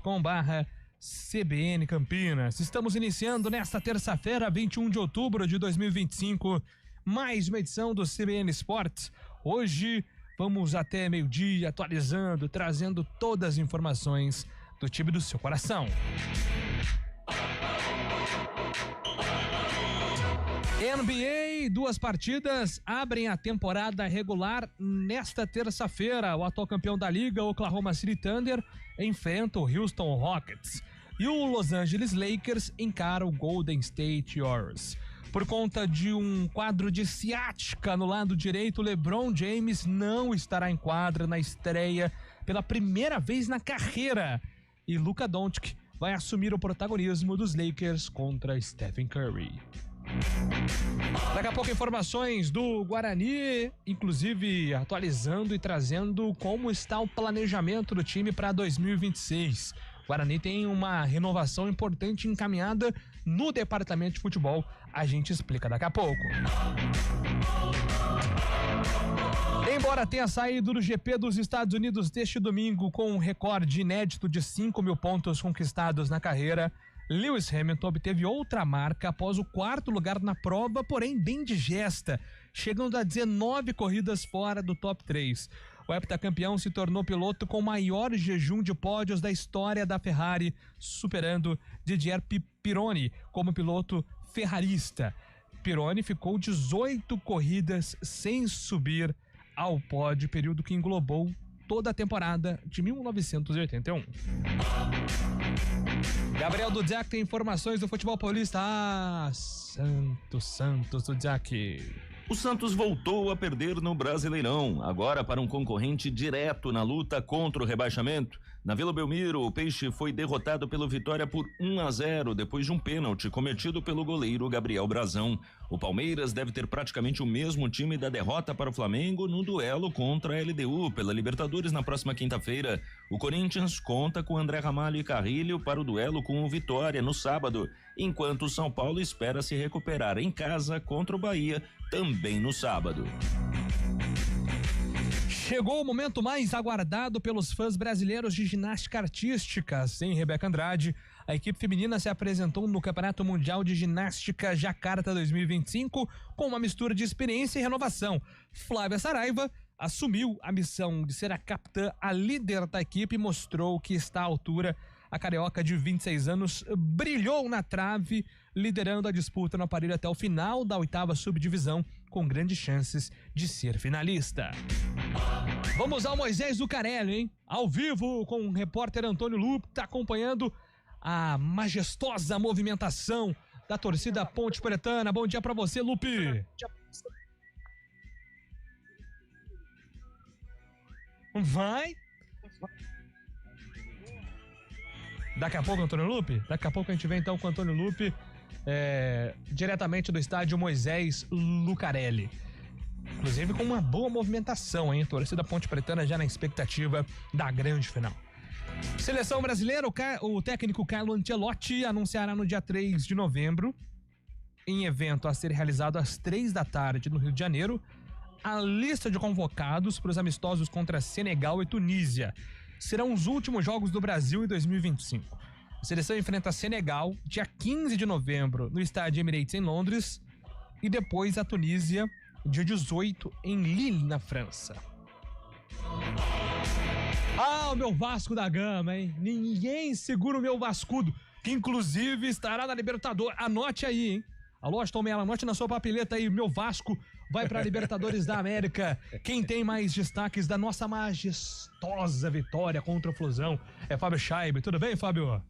youtube.com/CBN Campinas. Estamos iniciando nesta terça-feira, 21 de outubro de 2025, mais uma edição do CBN Esportes. Hoje vamos até meio-dia atualizando, trazendo todas as informações do time do seu coração. NBA, 2 partidas abrem a temporada regular nesta terça-feira. O atual campeão da liga, Oklahoma City Thunder, enfrenta o Houston Rockets. E o Los Angeles Lakers encara o Golden State Warriors. Por conta de um quadro de ciática no lado direito, LeBron James não estará em quadra na estreia pela primeira vez na carreira. E Luka Doncic vai assumir o protagonismo dos Lakers contra Stephen Curry. Daqui a pouco informações do Guarani, inclusive atualizando e trazendo como está o planejamento do time para 2026. O Guarani tem uma renovação importante encaminhada no departamento de futebol. A gente explica daqui a pouco. Embora tenha saído do GP dos Estados Unidos deste domingo com um recorde inédito de 5.000 pontos conquistados na carreira, Lewis Hamilton obteve outra marca após o 4º lugar na prova, porém bem digesta, chegando a 19 corridas fora do top 3. O heptacampeão se tornou piloto com o maior jejum de pódios da história da Ferrari, superando Didier Pironi como piloto ferrarista. Pironi ficou 18 corridas sem subir ao pódio, período que englobou toda a temporada de 1981. Gabriel Dudziak tem informações do futebol paulista. Santos Dudziak. O Santos voltou a perder no Brasileirão, agora para um concorrente direto na luta contra o rebaixamento. Na Vila Belmiro, o Peixe foi derrotado pelo Vitória por 1-0, depois de um pênalti cometido pelo goleiro Gabriel Brazão. O Palmeiras deve ter praticamente o mesmo time da derrota para o Flamengo no duelo contra a LDU pela Libertadores na próxima quinta-feira. O Corinthians conta com André Ramalho e Carrilho para o duelo com o Vitória no sábado, enquanto o São Paulo espera se recuperar em casa contra o Bahia também no sábado. Chegou o momento mais aguardado pelos fãs brasileiros de ginástica artística. Sem Rebeca Andrade, a equipe feminina se apresentou no Campeonato Mundial de Ginástica Jacarta 2025 com uma mistura de experiência e renovação. Flávia Saraiva assumiu a missão de ser a capitã, a líder da equipe, e mostrou que está à altura. A carioca de 26 anos brilhou na trave, liderando a disputa no aparelho até o final da 8ª subdivisão, com grandes chances de ser finalista. Vamos ao Moisés Zucarelli, hein? Ao vivo com o repórter Antônio Lupe, que está acompanhando a majestosa movimentação da torcida Ponte Pretana. Bom dia para você, Lupe. Vai. Daqui a pouco, Antônio Lupe? Daqui a pouco a gente vem então com o Antônio Lupe, diretamente do estádio Moisés Lucarelli. Inclusive com uma boa movimentação, hein? Torcida Ponte Pretana já na expectativa da grande final. Seleção brasileira, o técnico Carlo Ancelotti anunciará no dia 3 de novembro, em evento a ser realizado às 3 da tarde no Rio de Janeiro, a lista de convocados para os amistosos contra Senegal e Tunísia. Serão os últimos jogos do Brasil em 2025. A seleção enfrenta Senegal dia 15 de novembro no estádio Emirates em Londres e depois a Tunísia dia 18 em Lille, na França. O meu Vasco da Gama, hein? Ninguém segura o meu Vascudo, que inclusive estará na Libertadores. Anote aí, hein? Alô, Aston Mello, anote na sua papeleta aí, meu Vasco vai pra Libertadores da América. Quem tem mais destaques da nossa majestosa vitória contra o Flusão é Fábio Scheibe. Tudo bem, Fábio?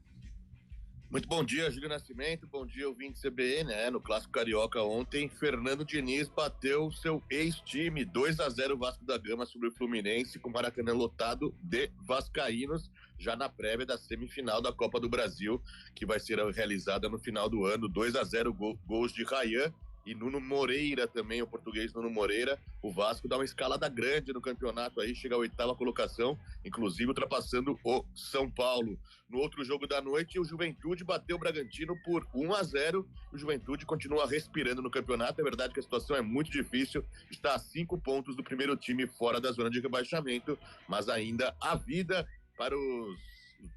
Muito bom dia, Júlio Nascimento, bom dia, ouvinte CBN, no Clássico Carioca ontem, Fernando Diniz bateu seu ex-time, 2-0 Vasco da Gama sobre o Fluminense, com o Maracanã lotado de vascaínos, já na prévia da semifinal da Copa do Brasil, que vai ser realizada no final do ano. 2-0 gols de Ryan e Nuno Moreira também, o português Nuno Moreira. O Vasco dá uma escalada grande no campeonato aí, chega à 8ª colocação, inclusive ultrapassando o São Paulo. No outro jogo da noite, o Juventude bateu o Bragantino por 1-0. O Juventude continua respirando no campeonato. É verdade que a situação é muito difícil, está a 5 pontos do primeiro time fora da zona de rebaixamento, mas ainda há vida para os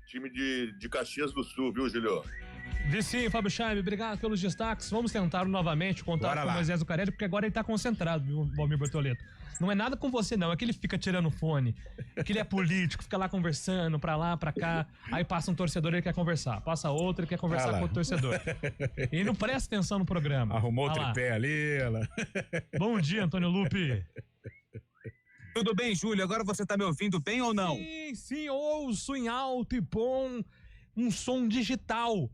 time de Caxias do Sul, viu, Julio? Vi sim, Fábio Chaime, obrigado pelos destaques. Vamos tentar novamente contar com o Moisés Lucarelli, porque agora ele tá concentrado, viu, Valmir Bortoleto? Não é nada com você, não. É que ele fica tirando o fone, que ele é político, fica lá conversando, pra lá, pra cá. Aí passa um torcedor, ele quer conversar. Passa outro, ele quer conversar com outro torcedor. E não presta atenção no programa. Arrumou o tripé ali, ela. Bom dia, Antônio Lupe. Tudo bem, Júlio? Agora você tá me ouvindo bem ou não? Sim, ouço em alto e bom um som digital.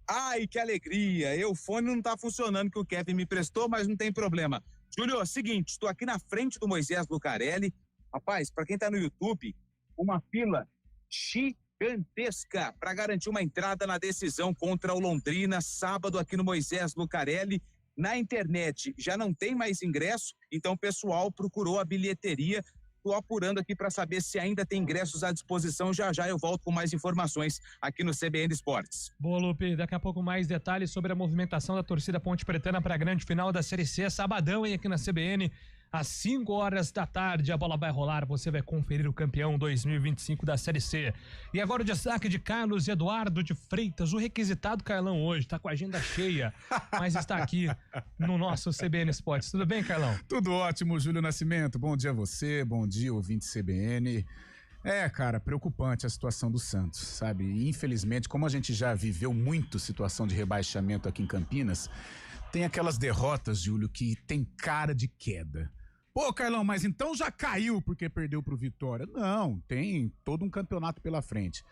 Ai, que alegria! O fone não tá funcionando que o Kevin me prestou, mas não tem problema. Júlio, é o seguinte, estou aqui na frente do Moisés Lucarelli. Rapaz, para quem tá no YouTube, uma fila gigantesca para garantir uma entrada na decisão contra o Londrina, sábado aqui no Moisés Lucarelli. Na internet já não tem mais ingresso, então o pessoal procurou a bilheteria. Estou apurando aqui para saber se ainda tem ingressos à disposição. Já eu volto com mais informações aqui no CBN Esportes. Boa, Lupe. Daqui a pouco mais detalhes sobre a movimentação da torcida Ponte Pretana para a grande final da Série C. Sabadão, hein, aqui na CBN. Às 5 horas da tarde, a bola vai rolar. Você vai conferir o campeão 2025 da Série C. E agora o destaque de Carlos Eduardo de Freitas, o requisitado Carlão hoje. Tá com a agenda cheia, mas está aqui no nosso CBN Esportes. Tudo bem, Carlão? Tudo ótimo, Júlio Nascimento. Bom dia a você, bom dia, ouvinte CBN. Cara, preocupante a situação do Santos, sabe? E, infelizmente, como a gente já viveu muito situação de rebaixamento aqui em Campinas, tem aquelas derrotas, Júlio, que tem cara de queda. Pô, Carlão, mas então já caiu porque perdeu pro Vitória? Não, tem todo um campeonato pela frente.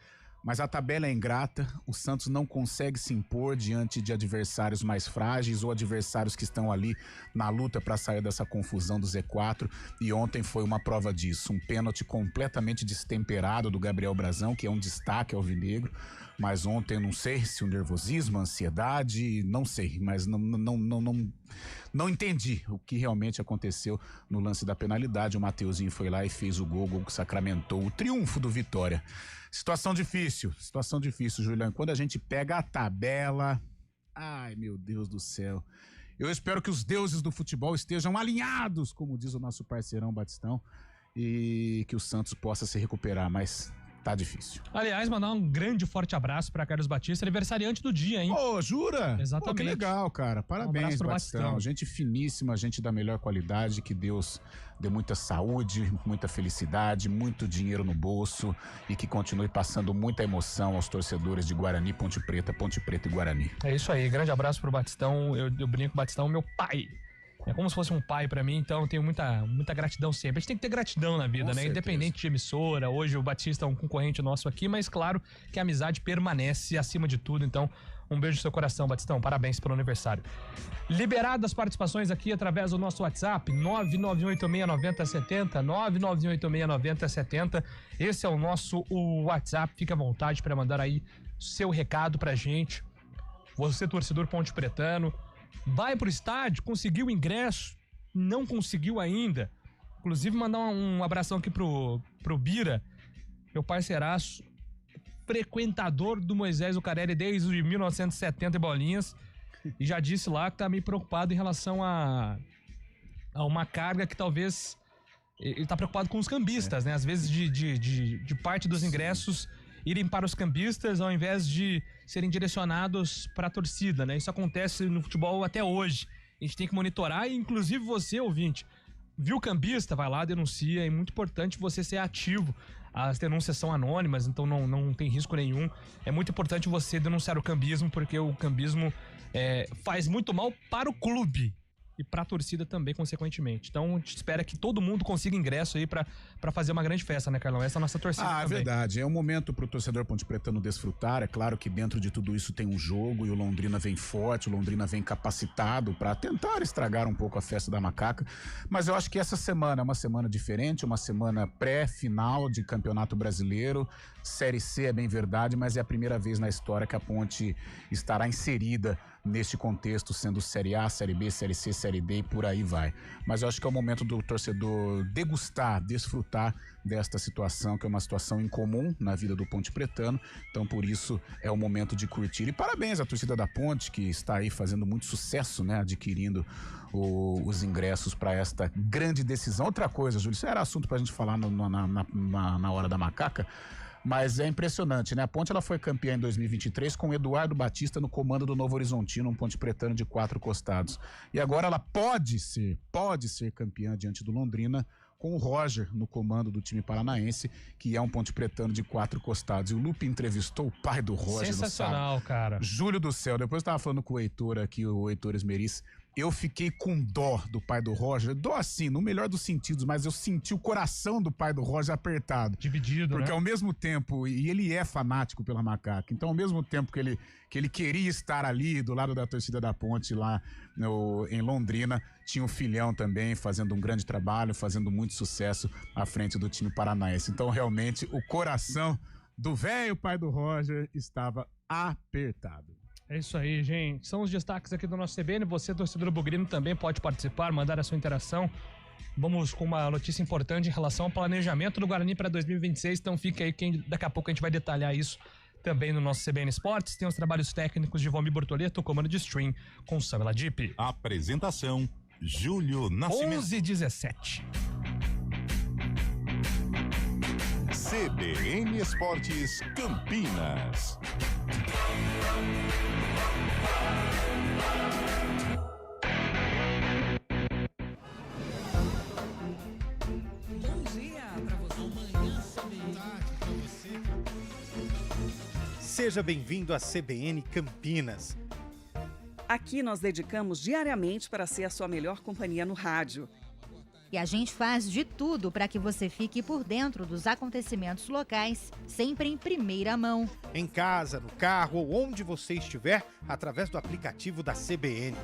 Mas a tabela é ingrata, o Santos não consegue se impor diante de adversários mais frágeis ou adversários que estão ali na luta para sair dessa confusão do Z4, e ontem foi uma prova disso, um pênalti completamente destemperado do Gabriel Brazão, que é um destaque alvinegro, mas ontem não sei se o nervosismo, a ansiedade, não sei, mas não entendi o que realmente aconteceu no lance da penalidade. O Mateuzinho foi lá e fez o gol que sacramentou o triunfo do Vitória. Situação difícil, Juliano. Quando a gente pega a tabela, ai meu Deus do céu, eu espero que os deuses do futebol estejam alinhados, como diz o nosso parceirão Batistão, e que o Santos possa se recuperar, mas tá difícil. Aliás, mandar um grande forte abraço para Carlos Batista, aniversariante do dia, hein? Ô, jura? Exatamente. Pô, que legal, cara. Parabéns, Batistão. Gente finíssima, gente da melhor qualidade, que Deus dê muita saúde, muita felicidade, muito dinheiro no bolso e que continue passando muita emoção aos torcedores de Guarani, Ponte Preta e Guarani. É isso aí, grande abraço pro Batistão. Eu brinco, Batistão, meu pai. É como se fosse um pai pra mim, então eu tenho muita gratidão sempre. A gente tem que ter gratidão na vida, Com né? certeza. Independente de emissora. Hoje o Batista é um concorrente nosso aqui, mas claro que a amizade permanece acima de tudo. Então, um beijo no seu coração, Batistão. Parabéns pelo aniversário. Liberado as participações aqui através do nosso WhatsApp, 991869070, 991869070. Esse é o nosso WhatsApp. Fica à vontade para mandar aí seu recado pra gente. Você, torcedor Ponte Pretano, vai pro estádio, conseguiu o ingresso, não conseguiu ainda. Inclusive, mandar um abração aqui pro Bira, meu parceiraço, frequentador do Moisés Lucarelli desde 1970 e bolinhas, e já disse lá que tá meio preocupado em relação a uma carga que talvez ele tá preocupado com os cambistas, né? Às vezes de parte dos ingressos irem para os cambistas ao invés de serem direcionados para a torcida, né? Isso acontece no futebol até hoje. A gente tem que monitorar e, inclusive, você, ouvinte, viu o cambista, vai lá, denuncia. É muito importante você ser ativo. As denúncias são anônimas, então não tem risco nenhum. É muito importante você denunciar o cambismo, porque o cambismo faz muito mal para o clube e para a torcida também, consequentemente. Então, a gente espera que todo mundo consiga ingresso aí para fazer uma grande festa, né, Carlão? Essa é a nossa torcida também. É verdade. É um momento pro torcedor ponte pretano desfrutar. É claro que dentro de tudo isso tem um jogo e o Londrina vem forte, o Londrina vem capacitado para tentar estragar um pouco a festa da macaca. Mas eu acho que essa semana é uma semana diferente, uma semana pré-final de Campeonato Brasileiro. Série C é bem verdade, mas é a primeira vez na história que a Ponte estará inserida neste contexto, sendo Série A, Série B, Série C, Série D e por aí vai. Mas eu acho que é o momento do torcedor degustar, desfrutar desta situação, que é uma situação incomum na vida do Ponte Pretano. Então, por isso, é o momento de curtir. E parabéns à torcida da Ponte, que está aí fazendo muito sucesso, né? Adquirindo os ingressos para esta grande decisão. Outra coisa, Júlio, isso era assunto pra gente falar na hora da macaca. Mas é impressionante, né? A Ponte ela foi campeã em 2023 com o Eduardo Batista no comando do Novo Horizontino, um Ponte Pretano de 4 costados. E agora ela pode ser campeã diante do Londrina com o Roger no comando do time paranaense, que é um Ponte Pretano de 4 costados. E o Lupe entrevistou o pai do Roger no sábado. Sensacional, cara. Júlio do céu. Depois eu tava falando com o Heitor aqui, o Heitor Esmeriz. Eu fiquei com dó do pai do Roger. Dó assim, no melhor dos sentidos, mas eu senti o coração do pai do Roger apertado. Dividido, Porque né? ao mesmo tempo, e ele é fanático pela Macaca, então ao mesmo tempo que ele queria estar ali do lado da torcida da Ponte lá em Londrina, tinha o filhão também fazendo um grande trabalho, fazendo muito sucesso à frente do time paranaense. Então realmente o coração do velho pai do Roger estava apertado. É isso aí, gente. São os destaques aqui do nosso CBN. Você, torcedor bugrino, também pode participar, mandar a sua interação. Vamos com uma notícia importante em relação ao planejamento do Guarani para 2026. Então fica aí que daqui a pouco a gente vai detalhar isso também no nosso CBN Esportes. Tem os trabalhos técnicos de Valmir Bortoleto, comando de stream com Samela Dipp. Apresentação, Júlio Nascimento. 11h17. CBN Esportes Campinas. Seja bem-vindo à CBN Campinas. Aqui nós dedicamos diariamente para ser a sua melhor companhia no rádio. E a gente faz de tudo para que você fique por dentro dos acontecimentos locais, sempre em primeira mão. Em casa, no carro ou onde você estiver, através do aplicativo da CBN.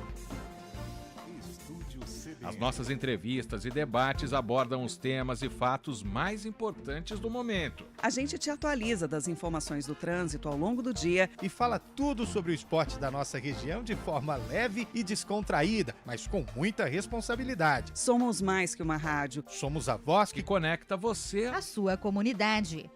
As nossas entrevistas e debates abordam os temas e fatos mais importantes do momento. A gente te atualiza das informações do trânsito ao longo do dia E fala tudo sobre o esporte da nossa região de forma leve e descontraída, mas com muita responsabilidade. Somos mais que uma rádio. Somos a voz Que que conecta você. A sua comunidade.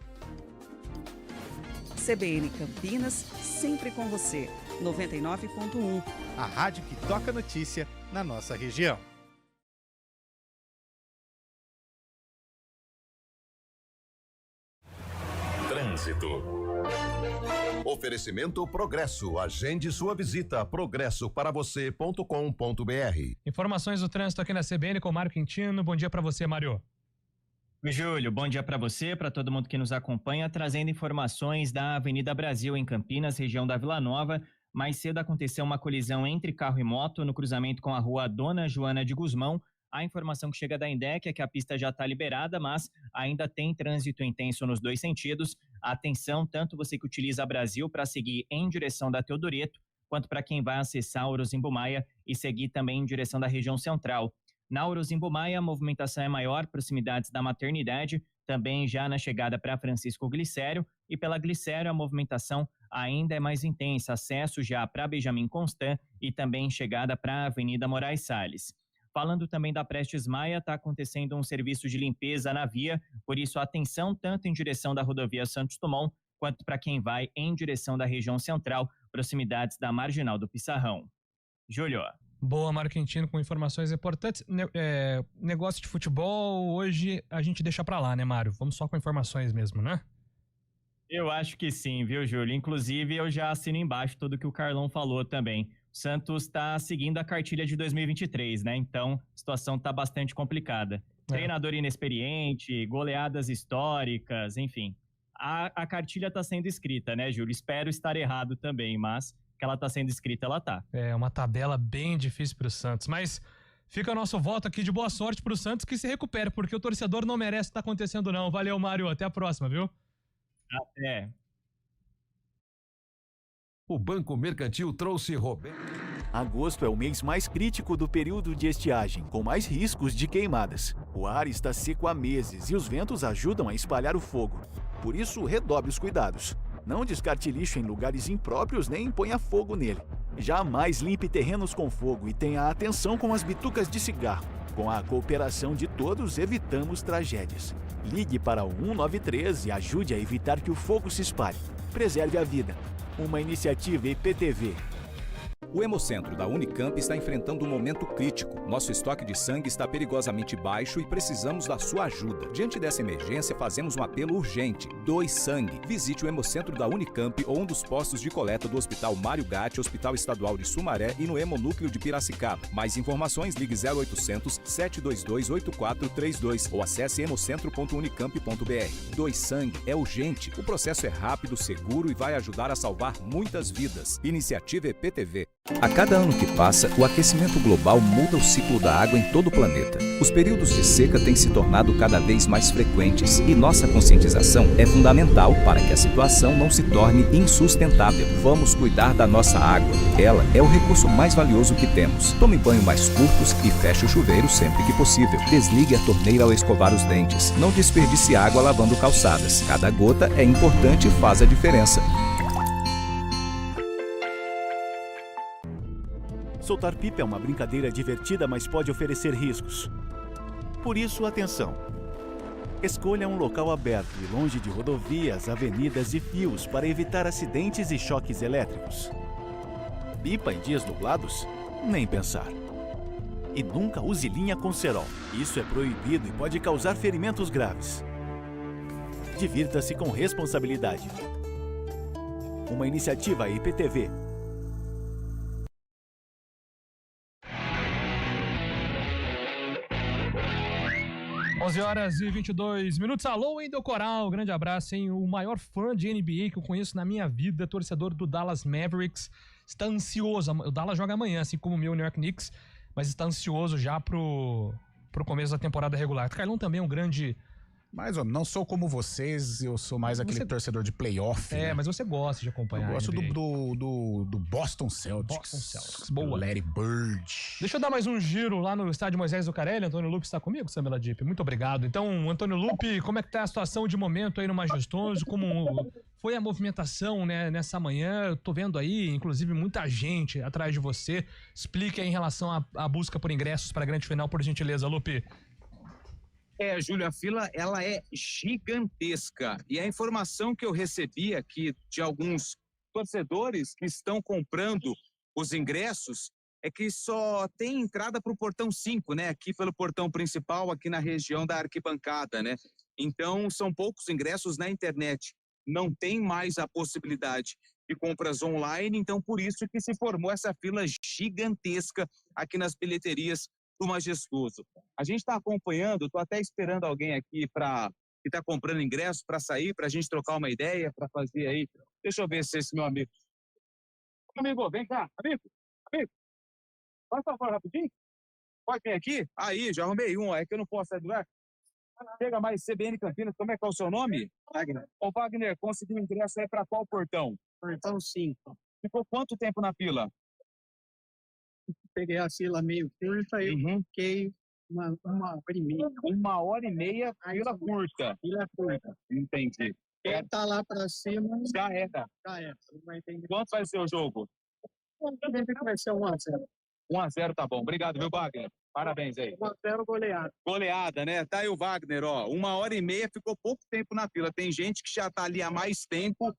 CBN Campinas, sempre com você. 99.1. a rádio que toca notícia na nossa região. Trânsito. Oferecimento Progresso. Agende sua visita. progressoparavocê.com.br. Informações do trânsito aqui na CBN com o Mário Quintino. Bom dia para você, Mário. Oi, Júlio. Bom dia para você, para todo mundo que nos acompanha, trazendo informações da Avenida Brasil, em Campinas, região da Vila Nova. Mais cedo aconteceu uma colisão entre carro e moto no cruzamento com a rua Dona Joana de Guzmão. A informação que chega da Indec é que a pista já está liberada, mas ainda tem trânsito intenso nos dois sentidos. Atenção, tanto você que utiliza a Brasil para seguir em direção da Teodoreto, quanto para quem vai acessar Orozimbo Maia e seguir também em direção da região central. Na Orozimbo Maia, a movimentação é maior, proximidades da Maternidade, também já na chegada para Francisco Glicério, e pela Glicério a movimentação ainda é mais intensa, acesso já para Benjamin Constant e também chegada para a Avenida Moraes Salles. Falando também da Prestes Maia, está acontecendo um serviço de limpeza na via, por isso atenção tanto em direção da rodovia Santos Dumont, quanto para quem vai em direção da região central, proximidades da Marginal do Pissarrão. Júlio. Boa, Mário Quintino, com informações importantes. Negócio de futebol, hoje a gente deixa pra lá, né, Mário? Vamos só com informações mesmo, né? Eu acho que sim, viu, Júlio? Inclusive, eu já assino embaixo tudo que o Carlão falou também. O Santos está seguindo a cartilha de 2023, né? Então, a situação está bastante complicada. Treinador inexperiente, goleadas históricas, enfim. A cartilha está sendo escrita, né, Júlio? Espero estar errado também, mas que ela está sendo escrita, ela tá. É uma tabela bem difícil pro Santos, mas fica o nosso voto aqui de boa sorte pro Santos, que se recupere, porque o torcedor não merece estar acontecendo não. Valeu, Mário, até a próxima, viu? Até. O Banco Mercantil trouxe Roberto. Agosto é o mês mais crítico do período de estiagem, com mais riscos de queimadas. O ar está seco há meses e os ventos ajudam a espalhar o fogo. Por isso, redobre os cuidados. Não descarte lixo em lugares impróprios nem ponha fogo nele. Jamais limpe terrenos com fogo e tenha atenção com as bitucas de cigarro. Com a cooperação de todos, evitamos tragédias. Ligue para o 193 e ajude a evitar que o fogo se espalhe. Preserve a vida. Uma iniciativa IPTV. O Hemocentro da Unicamp está enfrentando um momento crítico. Nosso estoque de sangue está perigosamente baixo e precisamos da sua ajuda. Diante dessa emergência, fazemos um apelo urgente. Doe sangue. Visite o Hemocentro da Unicamp ou um dos postos de coleta do Hospital Mário Gatti, Hospital Estadual de Sumaré e no Hemonúcleo de Piracicaba. Mais informações, ligue 0800 722 8432 ou acesse hemocentro.unicamp.br. Doe sangue. É urgente. O processo é rápido, seguro e vai ajudar a salvar muitas vidas. Iniciativa EPTV. A cada ano que passa, o aquecimento global muda o ciclo da água em todo o planeta. Os períodos de seca têm se tornado cada vez mais frequentes e nossa conscientização é fundamental para que a situação não se torne insustentável. Vamos cuidar da nossa água. Ela é o recurso mais valioso que temos. Tome banho mais curtos e feche o chuveiro sempre que possível. Desligue a torneira ao escovar os dentes. Não desperdice água lavando calçadas. Cada gota é importante e faz a diferença. Soltar pipa é uma brincadeira divertida, mas pode oferecer riscos. Por isso, atenção! Escolha um local aberto e longe de rodovias, avenidas e fios para evitar acidentes e choques elétricos. Pipa em dias nublados? Nem pensar. E nunca use linha com cerol. Isso é proibido e pode causar ferimentos graves. Divirta-se com responsabilidade. Uma iniciativa IPTV. 11h22. Alô, Wendel Coral, grande abraço, hein? O maior fã de NBA que eu conheço na minha vida, torcedor do Dallas Mavericks, está ansioso. O Dallas joga amanhã, assim como o meu New York Knicks, mas está ansioso já pro começo da temporada regular. O Carlão também é um grande... Mais ou menos, não sou como vocês, eu sou mais aquele torcedor de playoff. É, né? Mas você gosta de acompanhar. Eu gosto do Boston Celtics. Boston Celtics, boa. Larry Bird. Deixa eu dar mais um giro lá no estádio Moisés Lucarelli. Antônio Lupe está comigo, Samela Dipp. Muito obrigado. Então, Antônio Lupe, como é que tá a situação de momento aí no Majestoso? Como foi a movimentação, né, nessa manhã? Eu tô vendo aí, inclusive, muita gente atrás de você. Explique aí em relação à busca por ingressos para a grande final, por gentileza, Lupe. Júlio, a fila ela é gigantesca e a informação que eu recebi aqui de alguns torcedores que estão comprando os ingressos é que só tem entrada para o portão 5, né? Aqui pelo portão principal, aqui na região da arquibancada, né? Então são poucos ingressos na internet, não tem mais a possibilidade de compras online, então por isso que se formou essa fila gigantesca aqui nas bilheterias do Majestoso. A gente está acompanhando, estou até esperando alguém aqui que está comprando ingresso para sair, para a gente trocar uma ideia, para fazer aí. Deixa eu ver se esse meu amigo. Amigo, vem cá. Amigo. Pode falar rapidinho? Pode vir aqui? Aí, já arrumei um. É que eu não posso sair do lugar. Chega mais CBN Campinas. Como é que é o seu nome? Wagner. Ô, Wagner, conseguiu ingresso aí para qual portão? Portão 5. Ficou quanto tempo na fila? Peguei a fila meio curta e fiquei uma hora e meia. 1h30, fila curta. Fila curta. Entendi. Quem tá lá pra cima... Já é. Vai entender. Quanto vai ser o jogo? Vai ser 1-0. 1-0, tá bom. Obrigado, viu, Wagner? Parabéns aí. 1-0 goleada. Goleada, né? Tá aí o Wagner, ó. 1h30, ficou pouco tempo na fila. Tem gente que já tá ali há mais tempo,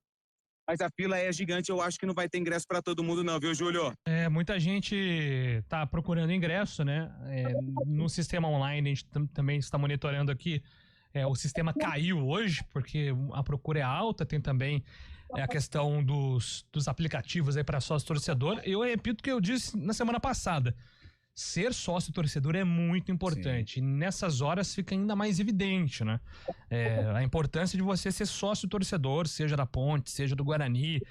mas a fila é gigante, eu acho que não vai ter ingresso para todo mundo não, viu, Júlio? Muita gente tá procurando ingresso, né? No sistema online, a gente também está monitorando aqui. O sistema caiu hoje, porque a procura é alta, tem também a questão dos aplicativos aí para sócio torcedor. Eu repito o que eu disse na semana passada. Ser sócio torcedor é muito importante. Sim. E nessas horas fica ainda mais evidente, né? A importância de você ser sócio torcedor, seja da Ponte, seja do Guarani,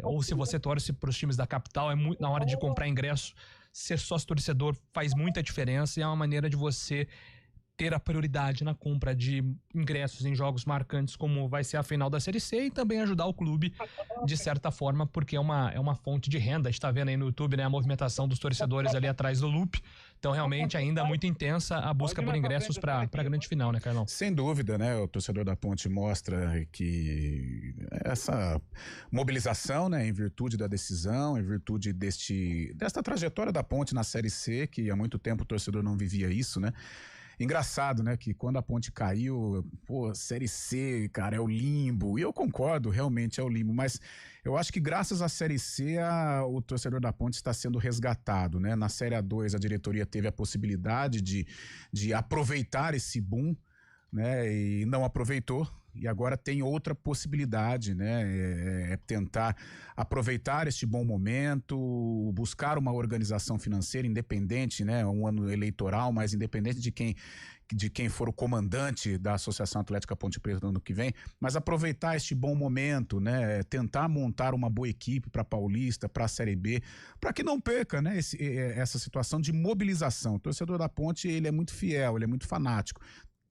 ou se você torce para os times da capital, muito na hora de comprar ingresso. Ser sócio torcedor faz muita diferença e é uma maneira de você ter a prioridade na compra de ingressos em jogos marcantes, como vai ser a final da Série C, e também ajudar o clube de certa forma, porque é uma fonte de renda. A gente tá vendo aí no YouTube, né, a movimentação dos torcedores ali atrás do Lupe. Então, realmente, ainda muito intensa a busca por ingressos para a grande final, né, Carlão? Sem dúvida, né? O torcedor da Ponte mostra que essa mobilização, né, em virtude da decisão, em virtude desta trajetória da Ponte na Série C, que há muito tempo o torcedor não vivia isso, né? Engraçado, né, que quando a Ponte caiu, Série C, cara, é o limbo. E eu concordo, realmente é o limbo, mas eu acho que graças à Série C, o torcedor da Ponte está sendo resgatado, né? Na Série A2, a diretoria teve a possibilidade de aproveitar esse boom, né, e não aproveitou. E agora tem outra possibilidade, né? É tentar aproveitar este bom momento, buscar uma organização financeira independente, né? Um ano eleitoral, mas independente de quem for o comandante da Associação Atlética Ponte Preta no ano que vem, mas aproveitar este bom momento, né? Tentar montar uma boa equipe para a Paulista, para a Série B, para que não perca, né? Essa situação de mobilização. O torcedor da Ponte, ele é muito fiel, ele é muito fanático.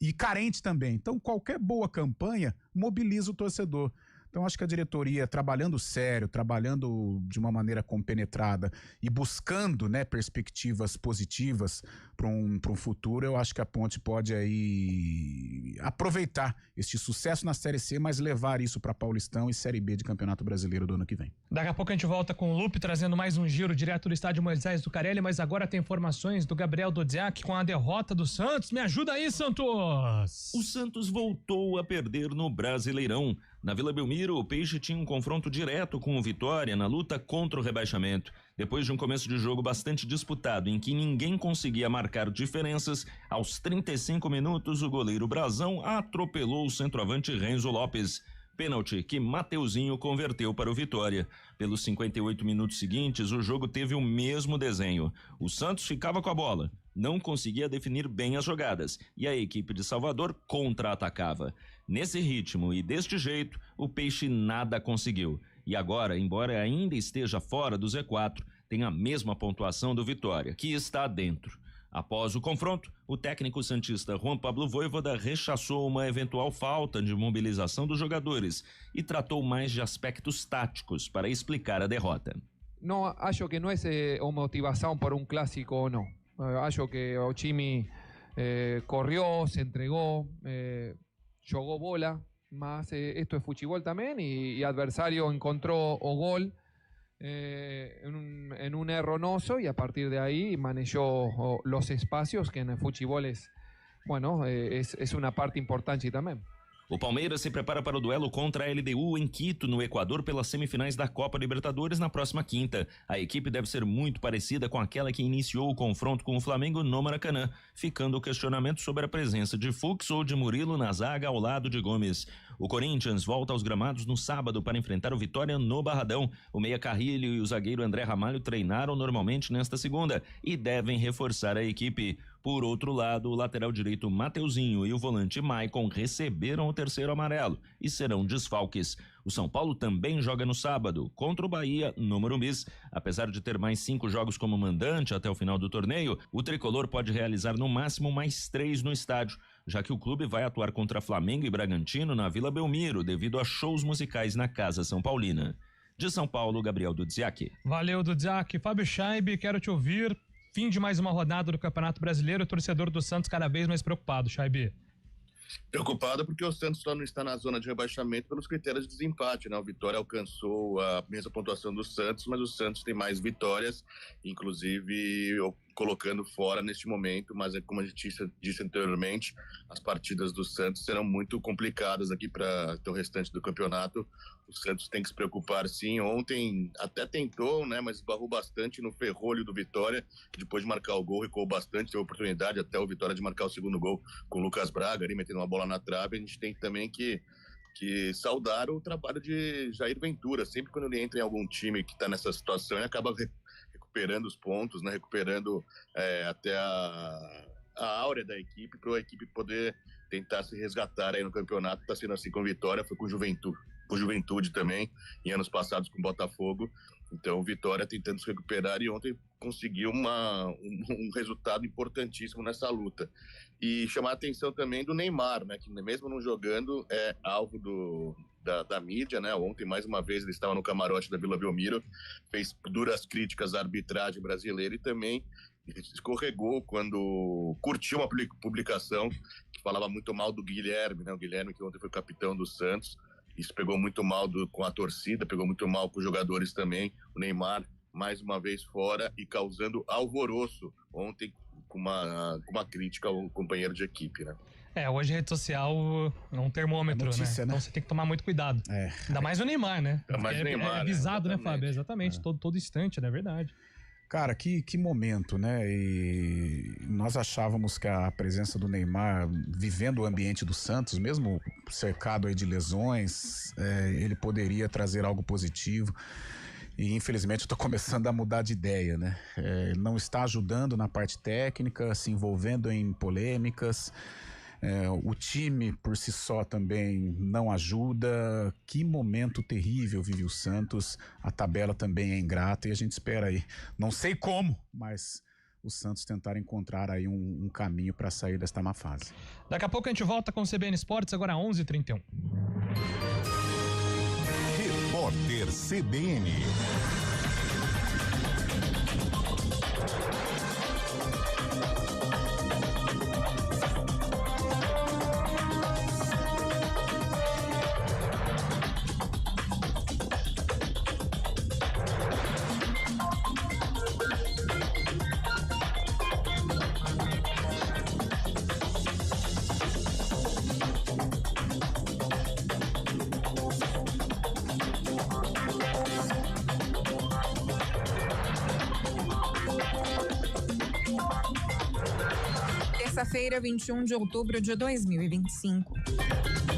E carente também. Então, qualquer boa campanha mobiliza o torcedor. Então, acho que a diretoria, trabalhando sério, trabalhando de uma maneira compenetrada e buscando, né, perspectivas positivas para um futuro, eu acho que a Ponte pode aí aproveitar este sucesso na Série C, mas levar isso para Paulistão e Série B de Campeonato Brasileiro do ano que vem. Daqui a pouco a gente volta com o Lupe, trazendo mais um giro direto do estádio Moisés Lucarelli, mas agora tem informações do Gabriel Dodziak com a derrota do Santos. Me ajuda aí, Santos! O Santos voltou a perder no Brasileirão. Na Vila Belmiro, o Peixe tinha um confronto direto com o Vitória na luta contra o rebaixamento. Depois de um começo de jogo bastante disputado, em que ninguém conseguia marcar diferenças, aos 35 minutos o goleiro Brazão atropelou o centroavante Renzo Lopes. Pênalti que Mateuzinho converteu para o Vitória. Pelos 58 minutos seguintes, o jogo teve o mesmo desenho. O Santos ficava com a bola, não conseguia definir bem as jogadas e a equipe de Salvador contra-atacava. Nesse ritmo e deste jeito, o Peixe nada conseguiu. E agora, embora ainda esteja fora do Z4, tem a mesma pontuação do Vitória, que está dentro. Após o confronto, o técnico santista Juan Pablo Vojvoda rechaçou uma eventual falta de mobilização dos jogadores e tratou mais de aspectos táticos para explicar a derrota. Não, acho que não é uma motivação por um clássico ou não. Acho que o time correu, se entregou, jogó bola, mas esto es fútbol también y adversario encontró o gol en un erronoso y a partir de ahí manejó los espacios que en el fútbol es una parte importante también. O Palmeiras se prepara para o duelo contra a LDU em Quito, no Equador, pelas semifinais da Copa Libertadores na próxima quinta. A equipe deve ser muito parecida com aquela que iniciou o confronto com o Flamengo no Maracanã, ficando o questionamento sobre a presença de Fux ou de Murilo na zaga ao lado de Gomes. O Corinthians volta aos gramados no sábado para enfrentar o Vitória no Barradão. O meia Carrilho e o zagueiro André Ramalho treinaram normalmente nesta segunda e devem reforçar a equipe. Por outro lado, o lateral direito Mateuzinho e o volante Maicon receberam o terceiro amarelo e serão desfalques. O São Paulo também joga no sábado, contra o Bahia, no Morumbis. Apesar de ter mais 5 jogos como mandante até o final do torneio, o tricolor pode realizar no máximo mais 3 no estádio, já que o clube vai atuar contra Flamengo e Bragantino na Vila Belmiro, devido a shows musicais na Casa São Paulina. De São Paulo, Gabriel Dodziak. Valeu, Dodziak. Fábio Scheibe, quero te ouvir. Fim de mais uma rodada do Campeonato Brasileiro, o torcedor do Santos cada vez mais preocupado, Scheibe. Preocupado porque o Santos só não está na zona de rebaixamento pelos critérios de desempate, né? O Vitória alcançou a mesma pontuação do Santos, mas o Santos tem mais vitórias, inclusive colocando fora neste momento, mas como a gente disse anteriormente, as partidas do Santos serão muito complicadas aqui para o restante do campeonato. O Santos tem que se preocupar, sim. Ontem até tentou, né, mas esbarrou bastante no ferrolho do Vitória. Depois de marcar o gol, recuou bastante, teve oportunidade até o Vitória de marcar o segundo gol com o Lucas Braga, ali metendo uma bola na trave. A gente tem também que saudar o trabalho de Jair Ventura. Sempre quando ele entra em algum time que está nessa situação, ele acaba recuperando os pontos, né, recuperando até a áurea da equipe, para a equipe poder tentar se resgatar aí no campeonato. Está sendo assim com o Vitória, foi com o Juventude também, em anos passados com o Botafogo. Então o Vitória tentando se recuperar e ontem conseguiu um resultado importantíssimo nessa luta. E chamar a atenção também do Neymar, né, que mesmo não jogando é alvo da mídia, né? Ontem, mais uma vez, ele estava no camarote da Vila Belmiro, fez duras críticas à arbitragem brasileira e também escorregou quando curtiu uma publicação que falava muito mal do Guilherme, né? O Guilherme, que ontem foi capitão do Santos. Isso pegou muito mal com a torcida, pegou muito mal com os jogadores também. O Neymar, mais uma vez fora e causando alvoroço ontem uma crítica ao companheiro de equipe, né? Hoje a rede social é um termômetro, notícia, né? Então você tem que tomar muito cuidado. Ainda mais o Neymar, né? É visado, né, Fábio? Exatamente, todo instante, né? É verdade. Cara, que momento, né? E nós achávamos que a presença do Neymar, vivendo o ambiente do Santos, mesmo cercado aí de lesões, ele poderia trazer algo positivo. E infelizmente eu tô começando a mudar de ideia, né? Não está ajudando na parte técnica, se envolvendo em polêmicas. O time por si só também não ajuda. Que momento terrível vive o Santos. A tabela também é ingrata e a gente espera aí, não sei como, mas o Santos tentar encontrar aí um caminho para sair desta má fase. Daqui a pouco a gente volta com o CBN Esportes, agora 11h31. Repórter CBN. Terça-feira, 21 de outubro de 2025.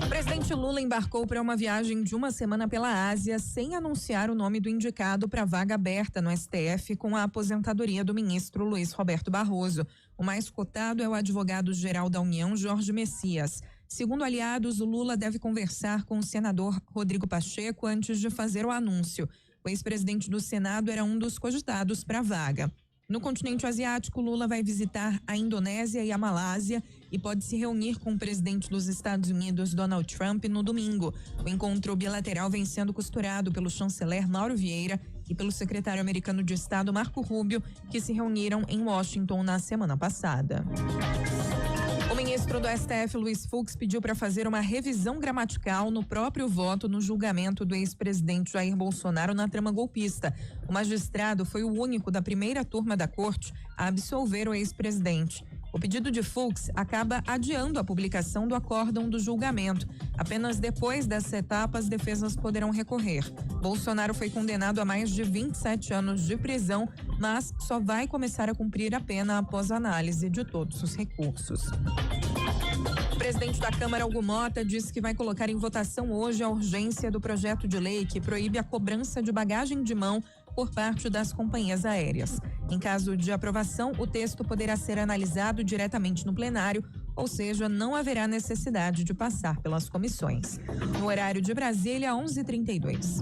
O presidente Lula embarcou para uma viagem de uma semana pela Ásia sem anunciar o nome do indicado para a vaga aberta no STF com a aposentadoria do ministro Luiz Roberto Barroso. O mais cotado é o advogado-geral da União, Jorge Messias. Segundo aliados, o Lula deve conversar com o senador Rodrigo Pacheco antes de fazer o anúncio. O ex-presidente do Senado era um dos cogitados para a vaga. No continente asiático, Lula vai visitar a Indonésia e a Malásia e pode se reunir com o presidente dos Estados Unidos, Donald Trump, no domingo. O encontro bilateral vem sendo costurado pelo chanceler Mauro Vieira e pelo secretário americano de Estado, Marco Rubio, que se reuniram em Washington na semana passada. O ministro do STF, Luiz Fux, pediu para fazer uma revisão gramatical no próprio voto no julgamento do ex-presidente Jair Bolsonaro na trama golpista. O magistrado foi o único da primeira turma da corte a absolver o ex-presidente. O pedido de Fux acaba adiando a publicação do acórdão do julgamento. Apenas depois dessa etapa, as defesas poderão recorrer. Bolsonaro foi condenado a mais de 27 anos de prisão, mas só vai começar a cumprir a pena após a análise de todos os recursos. O presidente da Câmara, Hugo Mota, disse que vai colocar em votação hoje a urgência do projeto de lei que proíbe a cobrança de bagagem de mão por parte das companhias aéreas. Em caso de aprovação, o texto poderá ser analisado diretamente no plenário, ou seja, não haverá necessidade de passar pelas comissões. No horário de Brasília, 11h32.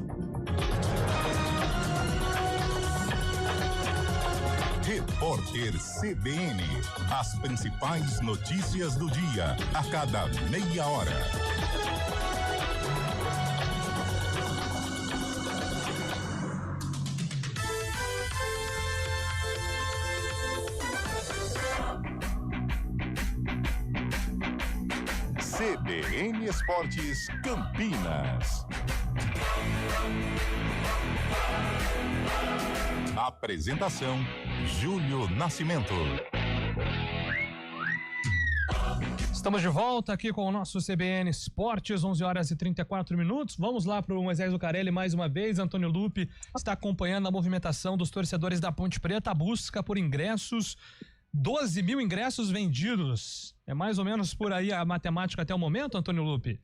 Repórter CBN. As principais notícias do dia, a cada meia hora. CBN Esportes Campinas. Apresentação: Júlio Nascimento. Estamos de volta aqui com o nosso CBN Esportes, 11h34. Vamos lá para o Moisés Lucarelli mais uma vez. Antônio Lupe está acompanhando a movimentação dos torcedores da Ponte Preta, a busca por ingressos. 12 mil ingressos vendidos. É mais ou menos por aí a matemática até o momento, Antônio Lupe?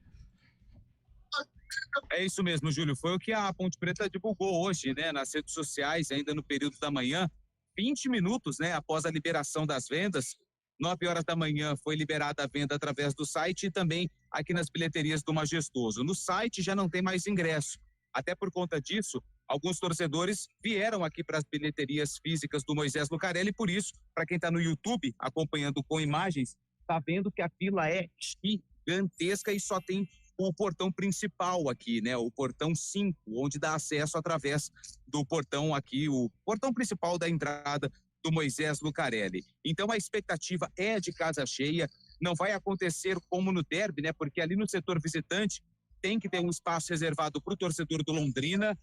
É isso mesmo, Júlio. Foi o que a Ponte Preta divulgou hoje, né, nas redes sociais, ainda no período da manhã. 20 minutos, né, após a liberação das vendas. 9 horas da manhã foi liberada a venda através do site e também aqui nas bilheterias do Majestoso. No site já não tem mais ingresso. Até por conta disso, alguns torcedores vieram aqui para as bilheterias físicas do Moisés Lucarelli. Por isso, para quem está no YouTube acompanhando com imagens, está vendo que a fila é gigantesca e só tem o portão principal aqui, né? O portão 5, onde dá acesso através do portão aqui, o portão principal da entrada do Moisés Lucarelli. Então a expectativa é de casa cheia. Não vai acontecer como no derby, né? Porque ali no setor visitante tem que ter um espaço reservado para o torcedor do Londrina.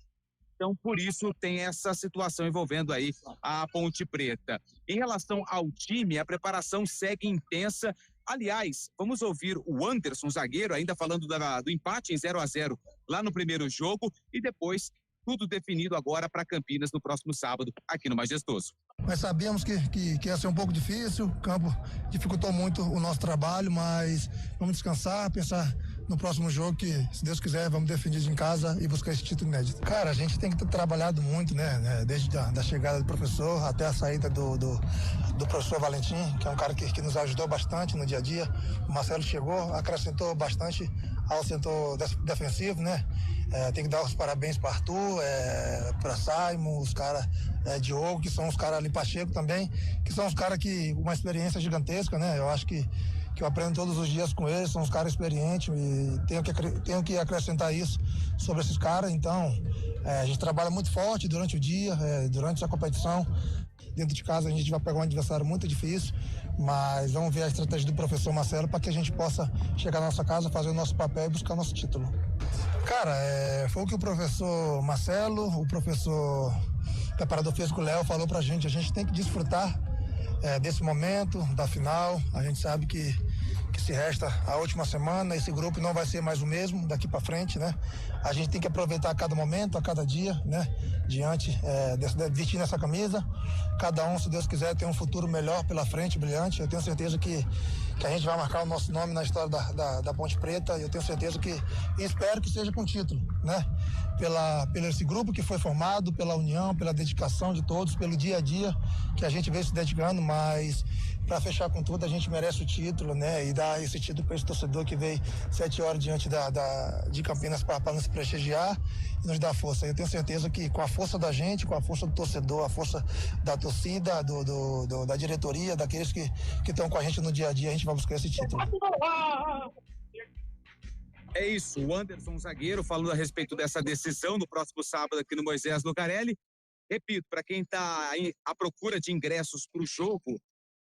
Então, por isso, tem essa situação envolvendo aí a Ponte Preta. Em relação ao time, a preparação segue intensa. Aliás, vamos ouvir o Anderson, zagueiro, ainda falando do empate em 0-0 lá no primeiro jogo e depois tudo definido agora para Campinas no próximo sábado, aqui no Majestoso. Nós sabíamos que ia ser um pouco difícil, o campo dificultou muito o nosso trabalho, mas vamos descansar, pensar no próximo jogo que, se Deus quiser, vamos definir em casa e buscar esse título inédito. Cara, a gente tem que ter trabalhado muito, né? Desde a chegada do professor até a saída do professor Valentim, que é um cara que nos ajudou bastante no dia a dia. O Marcelo chegou, acrescentou bastante ao setor defensivo, né? Tem que dar os parabéns para Arthur, para Simon, os caras Diogo, que são os caras ali, Pacheco também, que são os caras que uma experiência gigantesca, né? Eu acho que eu aprendo todos os dias com eles, são os caras experientes e tenho que acrescentar isso sobre esses caras. Então, a gente trabalha muito forte durante o dia, durante essa competição. Dentro de casa a gente vai pegar um adversário muito difícil, mas vamos ver a estratégia do professor Marcelo para que a gente possa chegar na nossa casa, fazer o nosso papel e buscar o nosso título. Cara, foi o que o professor Marcelo, o professor preparador físico Léo falou pra gente, a gente tem que desfrutar desse momento, da final. A gente sabe que se resta a última semana, esse grupo não vai ser mais o mesmo daqui para frente, né? A gente tem que aproveitar a cada momento, a cada dia, né? Diante, vestindo essa camisa, cada um, se Deus quiser, tem um futuro melhor pela frente, brilhante. Eu tenho certeza que a gente vai marcar o nosso nome na história da Ponte Preta, e eu tenho certeza e espero que seja com título, né? Pelo esse grupo que foi formado, pela união, pela dedicação de todos, pelo dia a dia que a gente vem se dedicando, mas para fechar com tudo, a gente merece o título, né? E dar esse título para esse torcedor que veio 7 horas diante de Campinas para nos prestigiar e nos dar força. Eu tenho certeza que com a força da gente, com a força do torcedor, a força da torcida, da diretoria, daqueles que estão com a gente no dia a dia, a gente vai buscar esse título. É isso, o Anderson, zagueiro, falando a respeito dessa decisão no próximo sábado aqui no Moisés Lucarelli. Repito, para quem está à procura de ingressos para o jogo,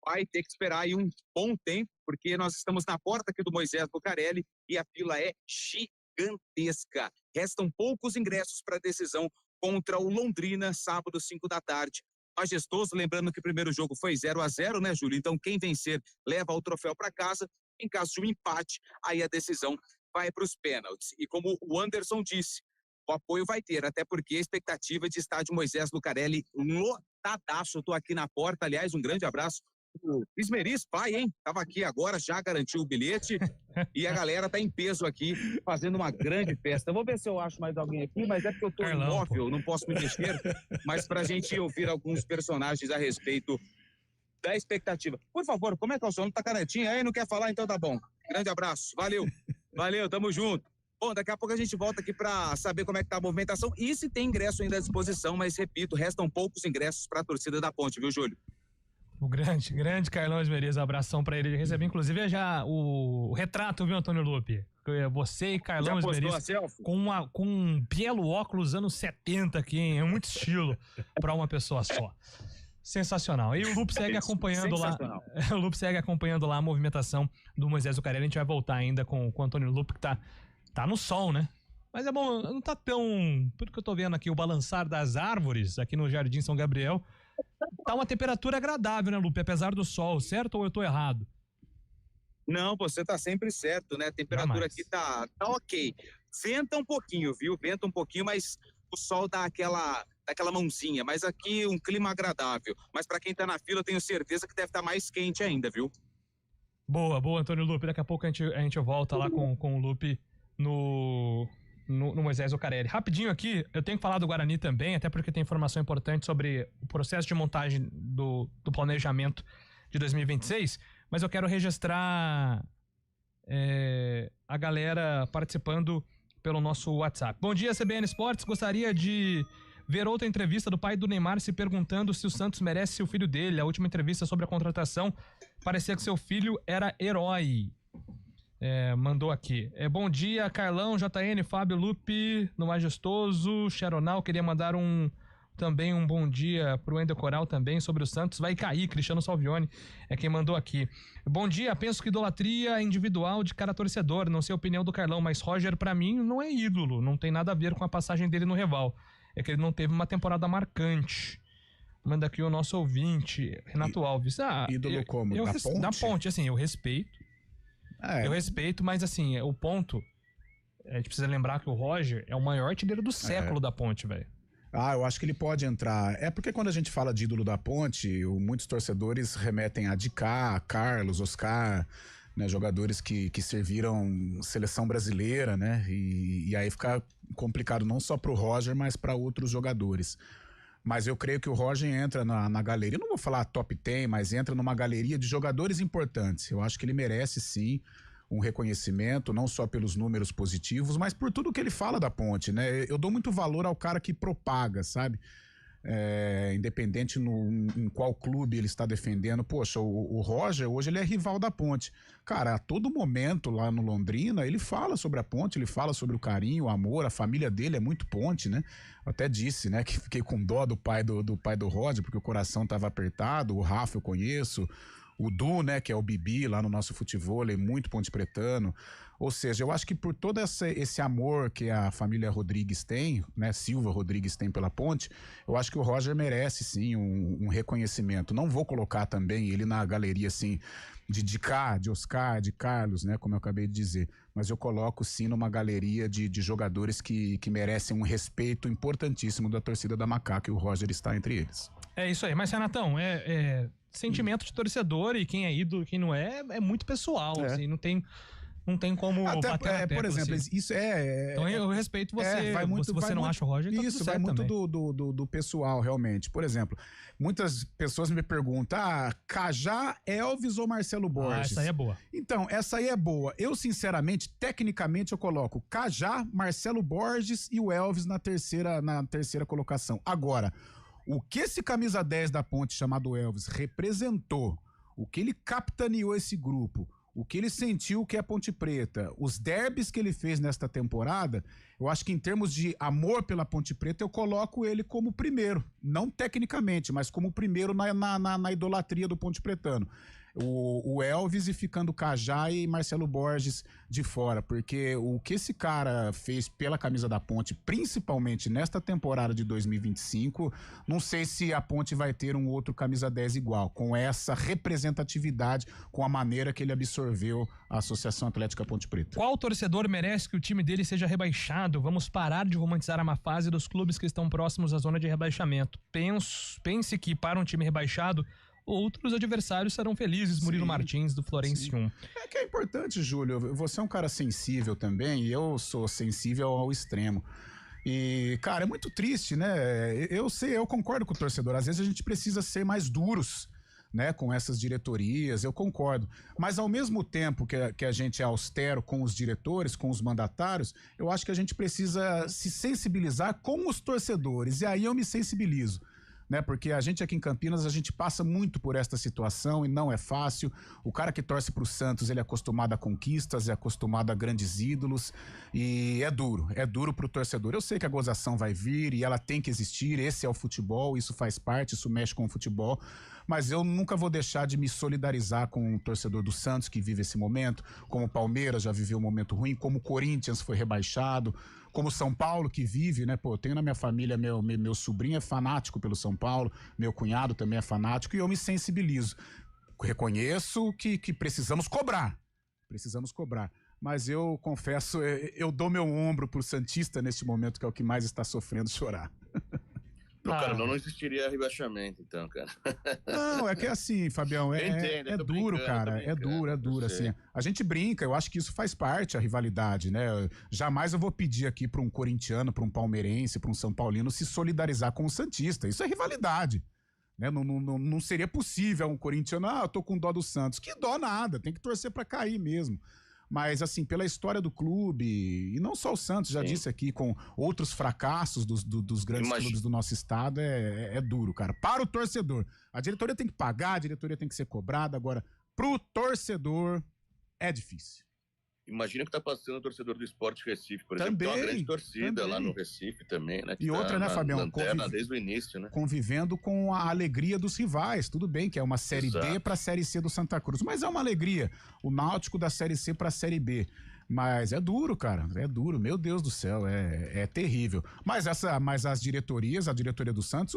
vai ter que esperar aí um bom tempo, porque nós estamos na porta aqui do Moisés Lucarelli e a fila é gigantesca. Restam poucos ingressos para a decisão contra o Londrina, sábado, 5 da tarde. Majestoso, lembrando que o primeiro jogo foi 0-0, né, Júlio? Então quem vencer leva o troféu para casa. Em caso de um empate, aí a decisão vai para os pênaltis. E como o Anderson disse, o apoio vai ter, até porque a expectativa de estádio Moisés Lucarelli lotadaço. Eu tô aqui na porta, aliás, um grande abraço. O Ismeris, pai, hein? Tava aqui agora, já garantiu o bilhete e a galera tá em peso aqui, fazendo uma grande festa. Eu vou ver se eu acho mais alguém aqui, mas é porque eu tô imóvel, não posso me mexer, mas pra gente ouvir alguns personagens a respeito da expectativa. Por favor, como é que é o som? Não tá canetinha aí? Não quer falar? Então tá bom. Grande abraço, valeu, tamo junto. Bom, daqui a pouco a gente volta aqui para saber como é que tá a movimentação e se tem ingresso ainda à disposição, mas repito, restam poucos ingressos para a torcida da Ponte, viu, Júlio? O grande Carlão Esmeriz, abração pra ele. Recebi, inclusive, já o retrato, viu, Antônio Lupe? Você e Carlão Esmeriz com um belo óculos anos 70 aqui, hein? É muito estilo pra uma pessoa só. Sensacional. E o Lupe segue acompanhando lá. O Lupe segue acompanhando lá a movimentação do Moisés Lucarelli. A gente vai voltar ainda com o Antônio Lupe, que tá no sol, né? Mas é bom, não tá tão... Por que eu tô vendo aqui o balançar das árvores aqui no Jardim São Gabriel. Tá uma temperatura agradável, né, Lupe? Apesar do sol, certo ou eu tô errado? Não, você tá sempre certo, né? A temperatura aqui tá ok. Venta um pouquinho, viu? Venta um pouquinho, mas o sol dá aquela mãozinha. Mas aqui um clima agradável. Mas para quem tá na fila, eu tenho certeza que deve estar mais quente ainda, viu? Boa, Antônio Lupe. Daqui a pouco a gente volta lá com o Lupe no Moisés Lucarelli. Rapidinho aqui, eu tenho que falar do Guarani também, até porque tem informação importante sobre o processo de montagem do planejamento de 2026, mas eu quero registrar a galera participando pelo nosso WhatsApp. Bom dia, CBN Esportes. Gostaria de ver outra entrevista do pai do Neymar se perguntando se o Santos merece o filho dele. A última entrevista sobre a contratação parecia que seu filho era herói. Mandou aqui. Bom dia, Carlão, JN, Fábio, Lupe, no Majestoso, Cheronal. Queria mandar também um bom dia pro Wendel Coral também sobre o Santos. Vai cair, Cristiano Salvione é quem mandou aqui. Bom dia, penso que idolatria individual de cada torcedor. Não sei a opinião do Carlão, mas Roger, pra mim, não é ídolo. Não tem nada a ver com a passagem dele no Reval. é que ele não teve uma temporada marcante. Manda aqui o nosso ouvinte, Renato Alves. Ídolo como? Da Ponte? Da Ponte, assim, eu respeito. Eu respeito, mas assim, o ponto... A gente precisa lembrar que o Roger é o maior artilheiro do século da Ponte, velho. Eu acho que ele pode entrar. É porque quando a gente fala de ídolo da Ponte, muitos torcedores remetem a Dicá, Carlos, Oscar, né, jogadores que serviram seleção brasileira, né? E aí fica complicado não só pro Roger, mas para outros jogadores. Mas eu creio que o Roger entra na galeria, não vou falar top 10, mas entra numa galeria de jogadores importantes. Eu acho que ele merece sim um reconhecimento, não só pelos números positivos, mas por tudo que ele fala da Ponte, né? Eu dou muito valor ao cara que propaga, sabe? Independente em qual clube ele está defendendo. Poxa, o Roger, hoje ele é rival da Ponte. Cara, a todo momento lá no Londrina, ele fala sobre a Ponte, ele fala sobre o carinho, o amor, a família dele é muito Ponte, né? Eu até disse, né, que fiquei com dó do pai do Roger, porque o coração estava apertado. O Rafa eu conheço, o Du, né, que é o Bibi lá no nosso futevôlei, muito ponte pretano. Ou seja, eu acho que por todo esse amor que a família Rodrigues tem, né, Silva Rodrigues tem pela Ponte, eu acho que o Roger merece sim um reconhecimento. Não vou colocar também ele na galeria assim de Dicá, de Oscar, de Carlos, né, como eu acabei de dizer, mas eu coloco sim numa galeria de jogadores que merecem um respeito importantíssimo da torcida da Macaca, e o Roger está entre eles. É isso aí, mas Renatão, sentimento de torcedor, e quem é ídolo, quem não é muito pessoal, assim, não tem como até, bater na tecla, por exemplo, assim. Isso então eu respeito você, se você não acha o Roger, tá isso, vai muito do pessoal, realmente. Por exemplo, muitas pessoas me perguntam, Cajá, Elvis ou Marcelo Borges? Essa aí é boa. Então, essa aí é boa. Eu, sinceramente, tecnicamente, eu coloco Cajá, Marcelo Borges e o Elvis na terceira colocação. Agora, o que esse camisa 10 da Ponte chamado Elvis representou, o que ele capitaneou esse grupo, o que ele sentiu que é Ponte Preta, os derbys que ele fez nesta temporada, eu acho que em termos de amor pela Ponte Preta, eu coloco ele como primeiro, não tecnicamente, mas como primeiro na idolatria do Ponte Pretano. O Elvis e ficando Cajá e Marcelo Borges de fora, porque o que esse cara fez pela camisa da Ponte, principalmente nesta temporada de 2025, não sei se a Ponte vai ter um outro camisa 10 igual, com essa representatividade, com a maneira que ele absorveu a Associação Atlética Ponte Preta. Qual torcedor merece que o time dele seja rebaixado? Vamos parar de romantizar a má fase dos clubes que estão próximos à zona de rebaixamento. Pense que para um time rebaixado, outros adversários serão felizes. Murilo Martins, do Florencio 1. É que é importante, Júlio, você é um cara sensível também, e eu sou sensível ao extremo. E, cara, é muito triste, né? Eu concordo com o torcedor, às vezes a gente precisa ser mais duros, né, com essas diretorias, eu concordo. Mas ao mesmo tempo que a gente é austero com os diretores, com os mandatários, eu acho que a gente precisa se sensibilizar com os torcedores, e aí eu me sensibilizo. Né, porque a gente aqui em Campinas, a gente passa muito por esta situação e não é fácil. O cara que torce pro Santos, ele é acostumado a conquistas, é acostumado a grandes ídolos, e é duro pro torcedor. Eu sei que a gozação vai vir e ela tem que existir, esse é o futebol, isso faz parte, isso mexe com o futebol, mas eu nunca vou deixar de me solidarizar com o torcedor do Santos que vive esse momento, como o Palmeiras já viveu um momento ruim, como o Corinthians foi rebaixado, como São Paulo que vive, né? Pô, eu tenho na minha família, meu sobrinho é fanático pelo São Paulo, meu cunhado também é fanático, e eu me sensibilizo. Reconheço que precisamos cobrar, mas eu confesso, eu dou meu ombro pro Santista neste momento, que é o que mais está sofrendo chorar. Cara, não existiria rebaixamento, então, cara. Não, é que é assim, Fabião, é duro, cara, é duro, assim. A gente brinca, eu acho que isso faz parte, a rivalidade, né? Jamais eu vou pedir aqui para um corintiano, para um palmeirense, para um São Paulino se solidarizar com o Santista, isso é rivalidade, né? Não seria possível um corintiano, eu tô com dó do Santos, que dó nada, tem que torcer para cair mesmo. Mas, assim, pela história do clube, e não só o Santos, já disse aqui, com outros fracassos dos grandes clubes do nosso estado, é duro, cara. Para o torcedor. A diretoria tem que pagar, a diretoria tem que ser cobrada. Agora, pro torcedor, é difícil. Imagina que tá passando o torcedor do Sport Recife, por exemplo. Tem uma grande torcida lá no Recife também, né? E outra, né, Fabião? Desde o início, né? Convivendo com a alegria dos rivais. Tudo bem que é uma Série B pra Série C do Santa Cruz, mas é uma alegria. O Náutico da Série C pra Série B. Mas é duro, cara, é duro, meu Deus do céu, é terrível. Mas as diretorias, a diretoria do Santos,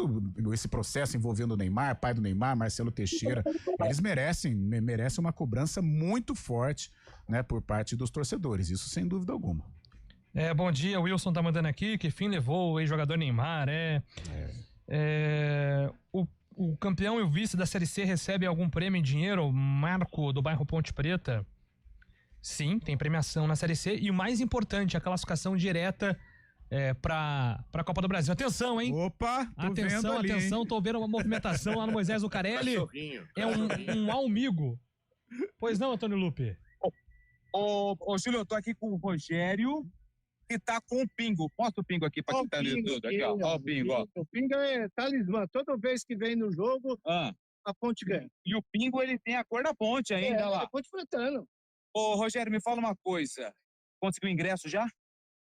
esse processo envolvendo o Neymar, pai do Neymar, Marcelo Teixeira, eles merecem uma cobrança muito forte, né, por parte dos torcedores, isso sem dúvida alguma. Bom dia, o Wilson tá mandando aqui, que fim levou o ex-jogador Neymar, o campeão e o vice da Série C recebem algum prêmio em dinheiro? Marco, do bairro Ponte Preta. Sim, tem premiação na Série C e o mais importante, a classificação direta para a Copa do Brasil. Atenção, hein? Opa, atenção, hein? Tô vendo uma movimentação lá no Moisés Lucarelli. É um amigo. Pois não, Antônio Lupe? Ô, Júlio, eu tô aqui com o Rogério, que tá com o Pingo. Mostra o Pingo aqui pra quem tá no YouTube. Aqui, ó. Ó o Pingo, ó. O Pingo é talismã. Toda vez que vem no jogo, a Ponte ganha. E o Pingo, ele tem a cor da Ponte ainda, lá. É Ponte Pretano. Ô, Rogério, me fala uma coisa. Conseguiu ingresso já?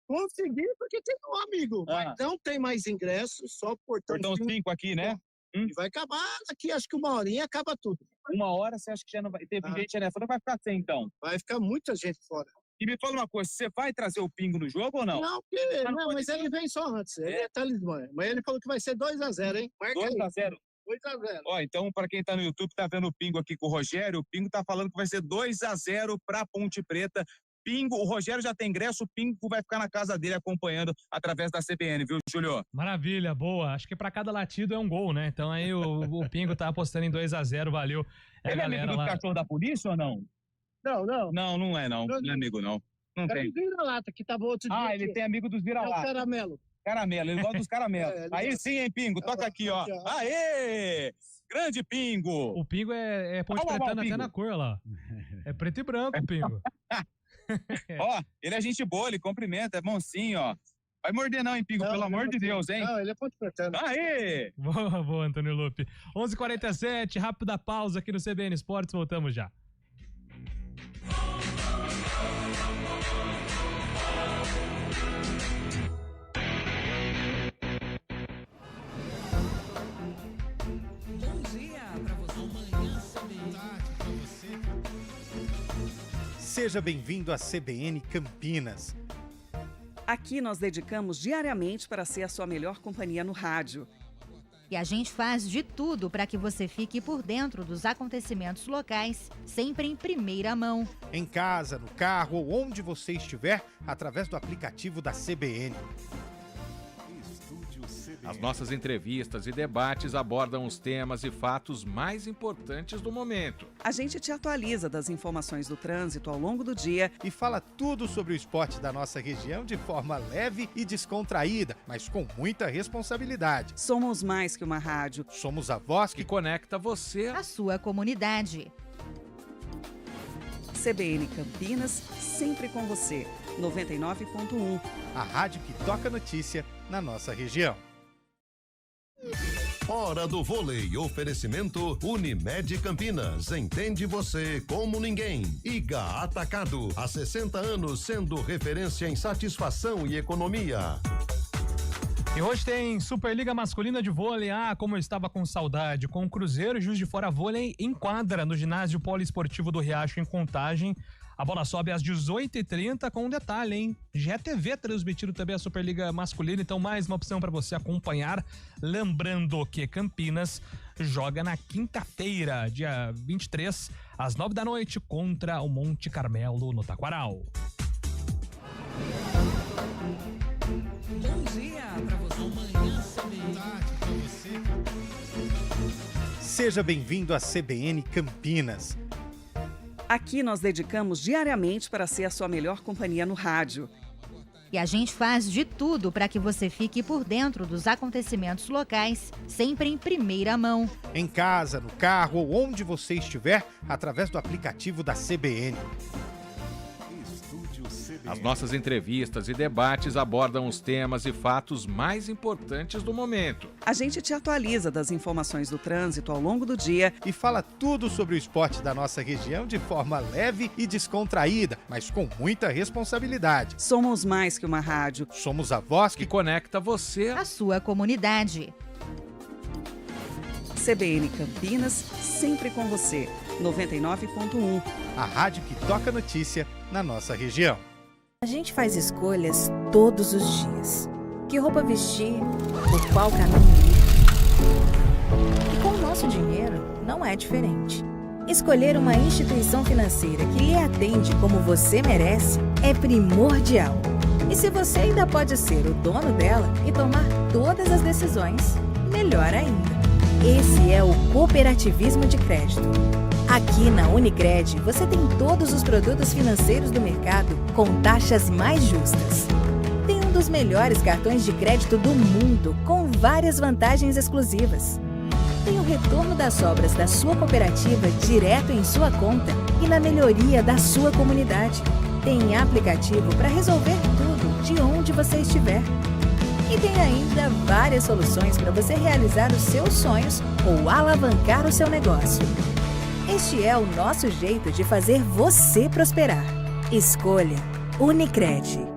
Consegui, porque tem um amigo. Mas não tem mais ingresso, só portão 5 aqui, né? E vai acabar daqui, acho que 1 horinha acaba tudo. 1 hora, você acha que já não vai... Teve gente, né? Não vai ficar sem, então. Vai ficar muita gente fora. E me fala uma coisa, você vai trazer o Pingo no jogo ou não? Não, mas ele vem só antes. Ele é talismã. Mas ele falou que vai ser 2-0, hein? Marca 2-0? 2-0. Ó, então, para quem tá no YouTube, tá vendo o Pingo aqui com o Rogério, o Pingo tá falando que vai ser 2-0 pra Ponte Preta. Pingo, o Rogério já tem ingresso, o Pingo vai ficar na casa dele acompanhando através da CBN, viu, Júlio? Maravilha, boa. Acho que pra cada latido é um gol, né? Então aí o Pingo tá apostando em 2-0, valeu. Ele é amigo do cachorro da polícia ou não? Não. Não é não é amigo não. Não tem. O vira-lata, que tava outro dia. Ele tem amigo dos vira-lata. É o caramelo. Caramelo, ele gosta dos caramelos. Aí sim, hein, Pingo? Toca aqui, ó. Aê! Grande Pingo! O Pingo é Ponte Pretano até na cor lá. É preto e branco o Pingo. Ó, ele é gente boa, ele cumprimenta, é bonzinho, ó. Vai morder não, hein, Pingo? Pelo amor de Deus, hein? Não, ele é Ponte Pretano. Aê! Boa, Antônio Lupe. 11h47, rápida pausa aqui no CBN Esportes, voltamos já. Seja bem-vindo à CBN Campinas. Aqui nós dedicamos diariamente para ser a sua melhor companhia no rádio. E a gente faz de tudo para que você fique por dentro dos acontecimentos locais, sempre em primeira mão. Em casa, no carro ou onde você estiver, através do aplicativo da CBN. As nossas entrevistas e debates abordam os temas e fatos mais importantes do momento. A gente te atualiza das informações do trânsito ao longo do dia e fala tudo sobre o esporte da nossa região de forma leve e descontraída, mas com muita responsabilidade. Somos mais que uma rádio. Somos a voz que conecta você à sua comunidade. CBN Campinas, sempre com você. 99.1. A rádio que toca notícia na nossa região. Hora do vôlei, oferecimento Unimed Campinas, entende você como ninguém. Iga Atacado, há 60 anos sendo referência em satisfação e economia. E hoje tem Superliga Masculina de Vôlei, como eu estava com saudade, com o Cruzeiro e Juiz de Fora Vôlei em quadra no ginásio poliesportivo do Riacho em Contagem. A bola sobe às 18h30 com um detalhe, hein? GTV transmitindo também a Superliga Masculina, então mais uma opção para você acompanhar. Lembrando que Campinas joga na quinta-feira, dia 23, às 9 da noite, contra o Monte Carmelo, no Taquaral. Bom dia para você. Seja bem-vindo à CBN Campinas. Aqui nós dedicamos diariamente para ser a sua melhor companhia no rádio. E a gente faz de tudo para que você fique por dentro dos acontecimentos locais, sempre em primeira mão. Em casa, no carro ou onde você estiver, através do aplicativo da CBN. As nossas entrevistas e debates abordam os temas e fatos mais importantes do momento. A gente te atualiza das informações do trânsito ao longo do dia e fala tudo sobre o esporte da nossa região de forma leve e descontraída, mas com muita responsabilidade. Somos mais que uma rádio. Somos a voz que conecta você à sua comunidade. CBN Campinas, sempre com você. 99.1. A rádio que toca notícia na nossa região. A gente faz escolhas todos os dias. Que roupa vestir, por qual caminho ir. E com o nosso dinheiro, não é diferente. Escolher uma instituição financeira que lhe atende como você merece é primordial. E se você ainda pode ser o dono dela e tomar todas as decisões, melhor ainda. Esse é o cooperativismo de crédito. Aqui na Unicred, você tem todos os produtos financeiros do mercado com taxas mais justas. Tem um dos melhores cartões de crédito do mundo, com várias vantagens exclusivas. Tem o retorno das sobras da sua cooperativa direto em sua conta e na melhoria da sua comunidade. Tem aplicativo para resolver tudo de onde você estiver. E tem ainda várias soluções para você realizar os seus sonhos ou alavancar o seu negócio. Este é o nosso jeito de fazer você prosperar. Escolha Unicred.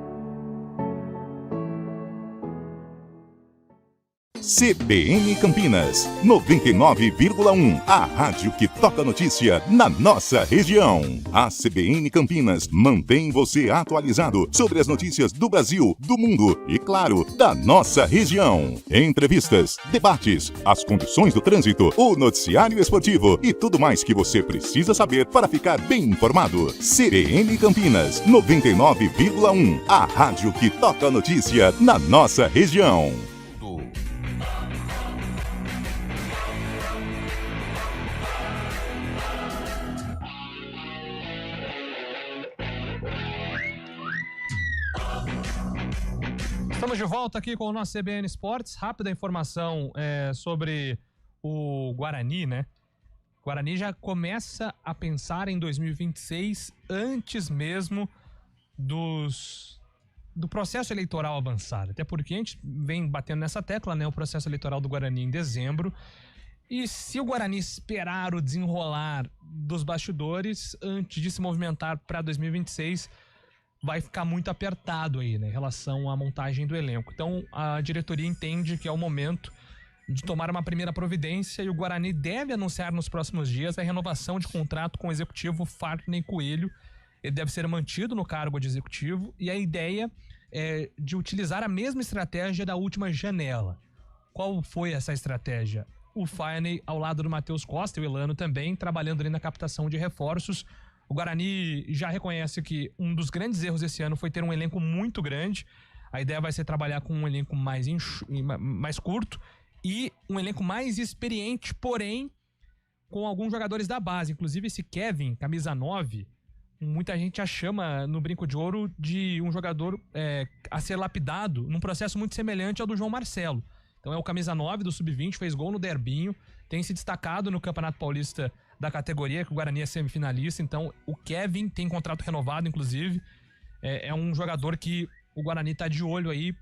CBN Campinas, 99,1, a rádio que toca notícia na nossa região. A CBN Campinas mantém você atualizado sobre as notícias do Brasil, do mundo e, claro, da nossa região. Entrevistas, debates, as condições do trânsito, o noticiário esportivo e tudo mais que você precisa saber para ficar bem informado. CBN Campinas, 99,1, a rádio que toca notícia na nossa região. Estamos de volta aqui com o nosso CBN Esportes. Rápida informação sobre o Guarani, né? O Guarani já começa a pensar em 2026 antes mesmo do processo eleitoral avançar. Até porque a gente vem batendo nessa tecla, né? O processo eleitoral do Guarani em dezembro. E se o Guarani esperar o desenrolar dos bastidores antes de se movimentar para 2026... vai ficar muito apertado aí, né, em relação à montagem do elenco. Então, a diretoria entende que é o momento de tomar uma primeira providência e o Guarani deve anunciar nos próximos dias a renovação de contrato com o executivo Farney Coelho. Ele deve ser mantido no cargo de executivo e a ideia é de utilizar a mesma estratégia da última janela. Qual foi essa estratégia? O Farney, ao lado do Matheus Costa e o Elano também, trabalhando ali na captação de reforços. O Guarani já reconhece que um dos grandes erros esse ano foi ter um elenco muito grande. A ideia vai ser trabalhar com um elenco mais curto e um elenco mais experiente, porém com alguns jogadores da base. Inclusive esse Kevin, camisa 9, muita gente a chama no Brinco de Ouro de um jogador a ser lapidado num processo muito semelhante ao do João Marcelo. Então é o camisa 9 do Sub-20, fez gol no Derbinho, tem se destacado no Campeonato Paulista da categoria, que o Guarani é semifinalista. Então o Kevin tem contrato renovado, inclusive. É um jogador que o Guarani tá de olho aí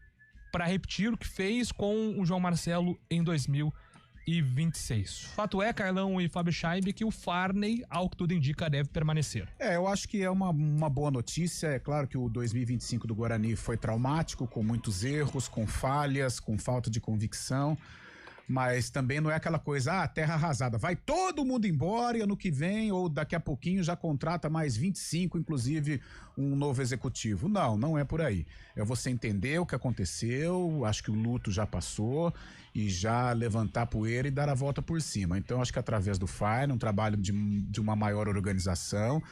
para repetir o que fez com o João Marcelo em 2026. Fato é, Carlão e Fábio Scheib, que o Farney, ao que tudo indica, deve permanecer. Eu acho que é uma boa notícia. É claro que o 2025 do Guarani foi traumático, com muitos erros, com falhas, com falta de convicção. Mas também não é aquela coisa, terra arrasada, vai todo mundo embora e ano que vem ou daqui a pouquinho já contrata mais 25, inclusive um novo executivo. Não é por aí. É você entender o que aconteceu, acho que o luto já passou e já levantar a poeira e dar a volta por cima. Então acho que através do FAI, um trabalho de uma maior organização,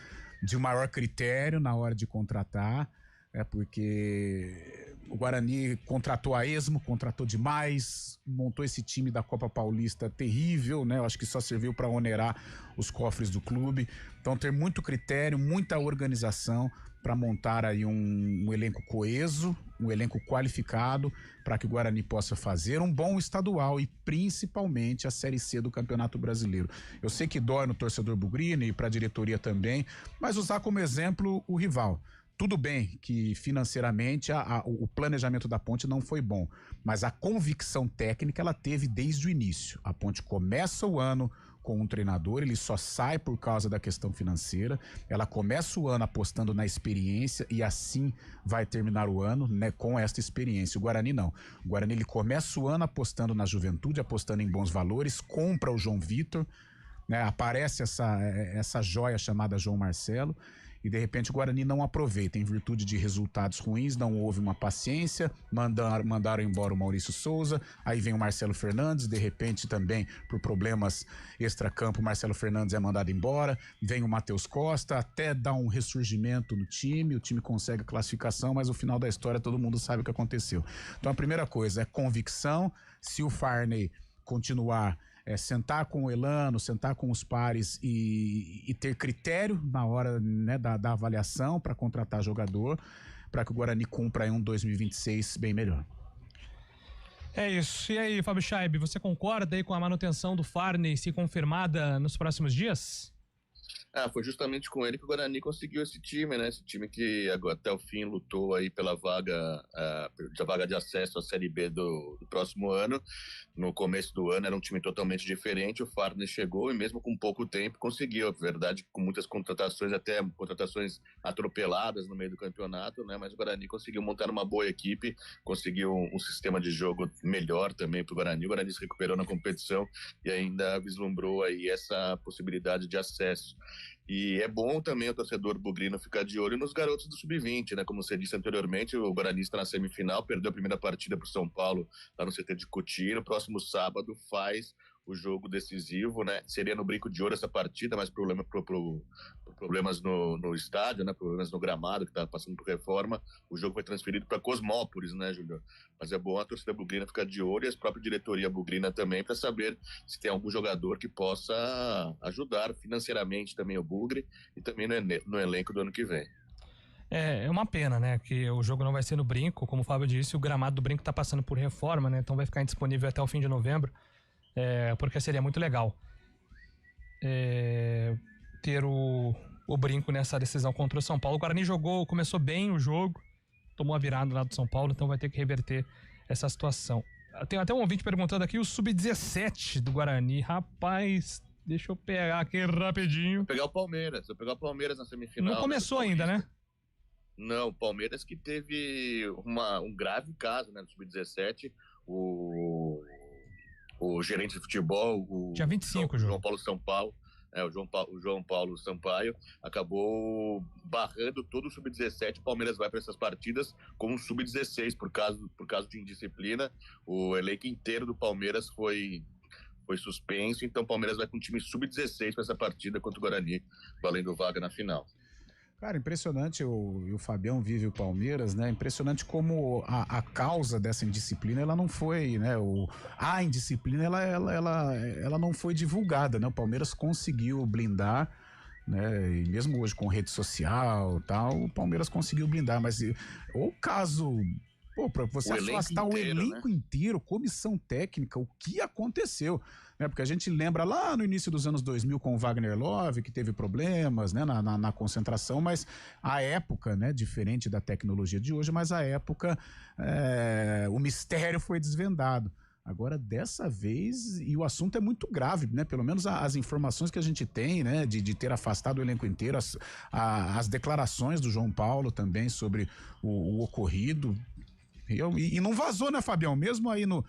de um maior critério na hora de contratar, porque o Guarani contratou a esmo, contratou demais, montou esse time da Copa Paulista terrível, né? Eu acho que só serviu para onerar os cofres do clube. Então ter muito critério, muita organização para montar aí um elenco coeso, um elenco qualificado para que o Guarani possa fazer um bom estadual e principalmente a Série C do Campeonato Brasileiro. Eu sei que dói no torcedor bugrino e para a diretoria também, mas usar como exemplo o rival. Tudo bem que financeiramente o planejamento da Ponte não foi bom, mas a convicção técnica ela teve desde o início. A Ponte começa o ano com um treinador, ele só sai por causa da questão financeira, ela começa o ano apostando na experiência e assim vai terminar o ano, né, com esta experiência. O Guarani não. O Guarani ele começa o ano apostando na juventude, apostando em bons valores, compra o João Vitor, né, aparece essa joia chamada João Marcelo. e de repente o Guarani não aproveita em virtude de resultados ruins, não houve uma paciência, mandaram embora o Maurício Souza, aí vem o Marcelo Fernandes, de repente também por problemas extracampo o Marcelo Fernandes é mandado embora, vem o Matheus Costa, até dá um ressurgimento no time, o time consegue a classificação, mas o final da história todo mundo sabe o que aconteceu. Então a primeira coisa é convicção, se o Farney continuar sentar com o Elano, sentar com os pares e ter critério na hora, né, da avaliação para contratar jogador, para que o Guarani cumpra aí um 2026 bem melhor. É isso. E aí, Fábio Scheib, você concorda aí com a manutenção do Farney se confirmada nos próximos dias? Foi justamente com ele que o Guarani conseguiu esse time, né? Esse time que agora, até o fim lutou aí pela vaga de acesso à Série B do próximo ano. No começo do ano era um time totalmente diferente, o Farney chegou e mesmo com pouco tempo conseguiu, a verdade, com muitas contratações, até contratações atropeladas no meio do campeonato, né? Mas o Guarani conseguiu montar uma boa equipe, conseguiu um sistema de jogo melhor também para o Guarani se recuperou na competição e ainda vislumbrou aí essa possibilidade de acesso. E é bom também o torcedor bugrino ficar de olho nos garotos do Sub-20, né? Como você disse anteriormente, o Guarani está na semifinal, perdeu a primeira partida para o São Paulo lá no CT de Cotia. No próximo sábado faz o jogo decisivo, né? Seria no Brinco de Ouro essa partida, mas problemas no estádio, né? Problemas no gramado, que está passando por reforma. O jogo foi transferido para Cosmópolis, né, Júlio? Mas é bom a torcida bugrina ficar de olho e a própria diretoria bugrina também, para saber se tem algum jogador que possa ajudar financeiramente também o Bugre e também no elenco do ano que vem. É uma pena, né, que o jogo não vai ser no Brinco, como o Fábio disse, o gramado do Brinco está passando por reforma, né, então vai ficar indisponível até o fim de novembro, porque seria muito legal ter o Brinco nessa decisão contra o São Paulo. O Guarani começou bem o jogo, tomou a virada lá do São Paulo, então vai ter que reverter essa situação. Tem até um ouvinte perguntando aqui, o Sub-17 do Guarani, rapaz, deixa eu pegar aqui rapidinho. Vou pegar o Palmeiras na semifinal. Não começou ainda, né? Não, o Palmeiras que teve um grave caso, né, no Sub-17, o gerente de futebol, dia 25, João Paulo Sampaio, o João Paulo Sampaio acabou barrando todo o Sub-17. O Palmeiras vai para essas partidas com um Sub-16 por causa de indisciplina. O elenco inteiro do Palmeiras foi suspenso, então o Palmeiras vai com um time Sub-16 para essa partida contra o Guarani, valendo vaga na final. Cara, impressionante, o Fabião vive o Palmeiras, né? Impressionante como a causa dessa indisciplina, ela não foi, né? A indisciplina, ela não foi divulgada, né? O Palmeiras conseguiu blindar, né? E mesmo hoje com rede social e tal, o Palmeiras conseguiu blindar, mas o caso... para você afastar o elenco inteiro, comissão técnica, o que aconteceu? Né? Porque a gente lembra lá no início dos anos 2000 com o Wagner Love, que teve problemas, né, na concentração, mas a época, né, diferente da tecnologia de hoje, mas a época o mistério foi desvendado. Agora, dessa vez, e o assunto é muito grave, né? Pelo menos as informações que a gente tem, né? De ter afastado o elenco inteiro, as declarações do João Paulo também sobre o ocorrido. E não vazou, né, Fabião? Mesmo aí não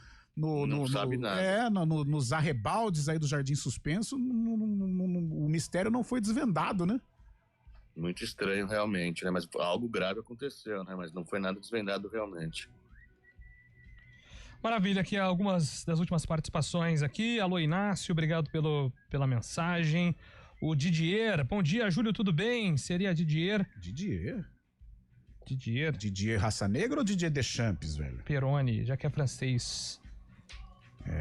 sabe nada. Nos arrebaldes aí do Jardim Suspenso, o mistério não foi desvendado, né? Muito estranho, realmente, né? Mas algo grave aconteceu, né? Mas não foi nada desvendado, realmente. Maravilha, aqui algumas das últimas participações aqui. Alô, Inácio, obrigado pela mensagem. O Didier, bom dia, Júlio, tudo bem? Seria Didier? Didier Raça Negra ou Didier Deschamps, velho? Peroni, já que é francês.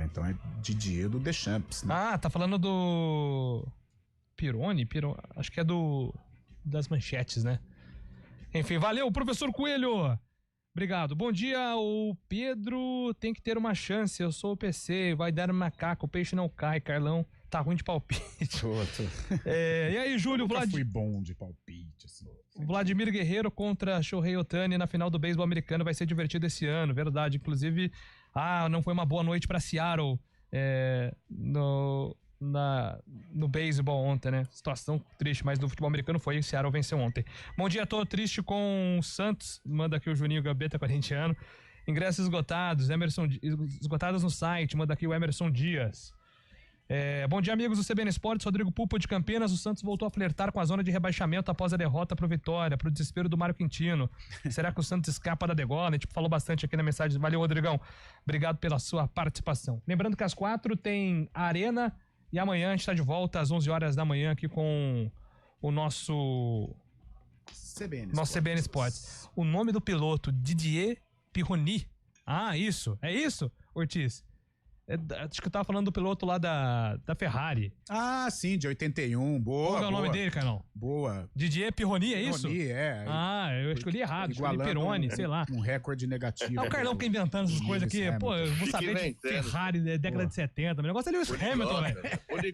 Então é Didier do Deschamps, né? Ah, tá falando do Pironi? Acho que é das manchetes, né? Enfim, valeu, professor Coelho! Obrigado. Bom dia, o Pedro tem que ter uma chance, eu sou o PC, vai dar macaco, o peixe não cai, Carlão tá ruim de palpite. E aí, Júlio, fui bom de palpite, assim. Vladimir Guerreiro contra Shohei Ohtani na final do beisebol americano vai ser divertido esse ano, verdade. Inclusive, não foi uma boa noite pra Seattle no beisebol ontem, né? Situação triste, mas no futebol americano foi, o Seattle venceu ontem. Bom dia, tô triste com o Santos, manda aqui o Juninho Gambetta, corintiano. Ingressos esgotados, esgotados no site, manda aqui o Emerson Dias. Bom dia, amigos do CBN Esportes. Rodrigo Pupo de Campinas. O Santos voltou a flertar com a zona de rebaixamento após a derrota pro Vitória, pro desespero do Mário Quintino. Será que o Santos escapa da degola? A gente falou bastante aqui na mensagem. Valeu, Rodrigão. Obrigado pela sua participação. Lembrando que às 4 tem a Arena e amanhã a gente está de volta às 11 horas da manhã aqui com o nosso CBN Esportes. O nome do piloto, Didier Pironi. Ah, isso. É isso, Ortiz? Acho que eu tava falando do piloto lá da Ferrari. Ah, sim, de 81. Boa. Qual é o nome dele, Carlão? Boa. Didier Pironi, é isso? Pironi, é. Ah, eu escolhi errado. Escolhi Pironi, sei lá. Um recorde negativo. É o Carlão que inventando essas coisas aqui. Pô, eu vou saber de Ferrari da década de 70. O negócio é Lewis Hamilton, velho.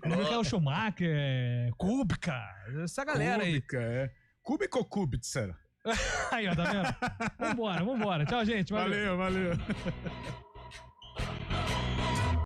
Michael Schumacher, Kubica, essa galera aí. Kubica ou Kubica? Aí, ó, tá vendo? Vambora. Tchau, gente. Valeu.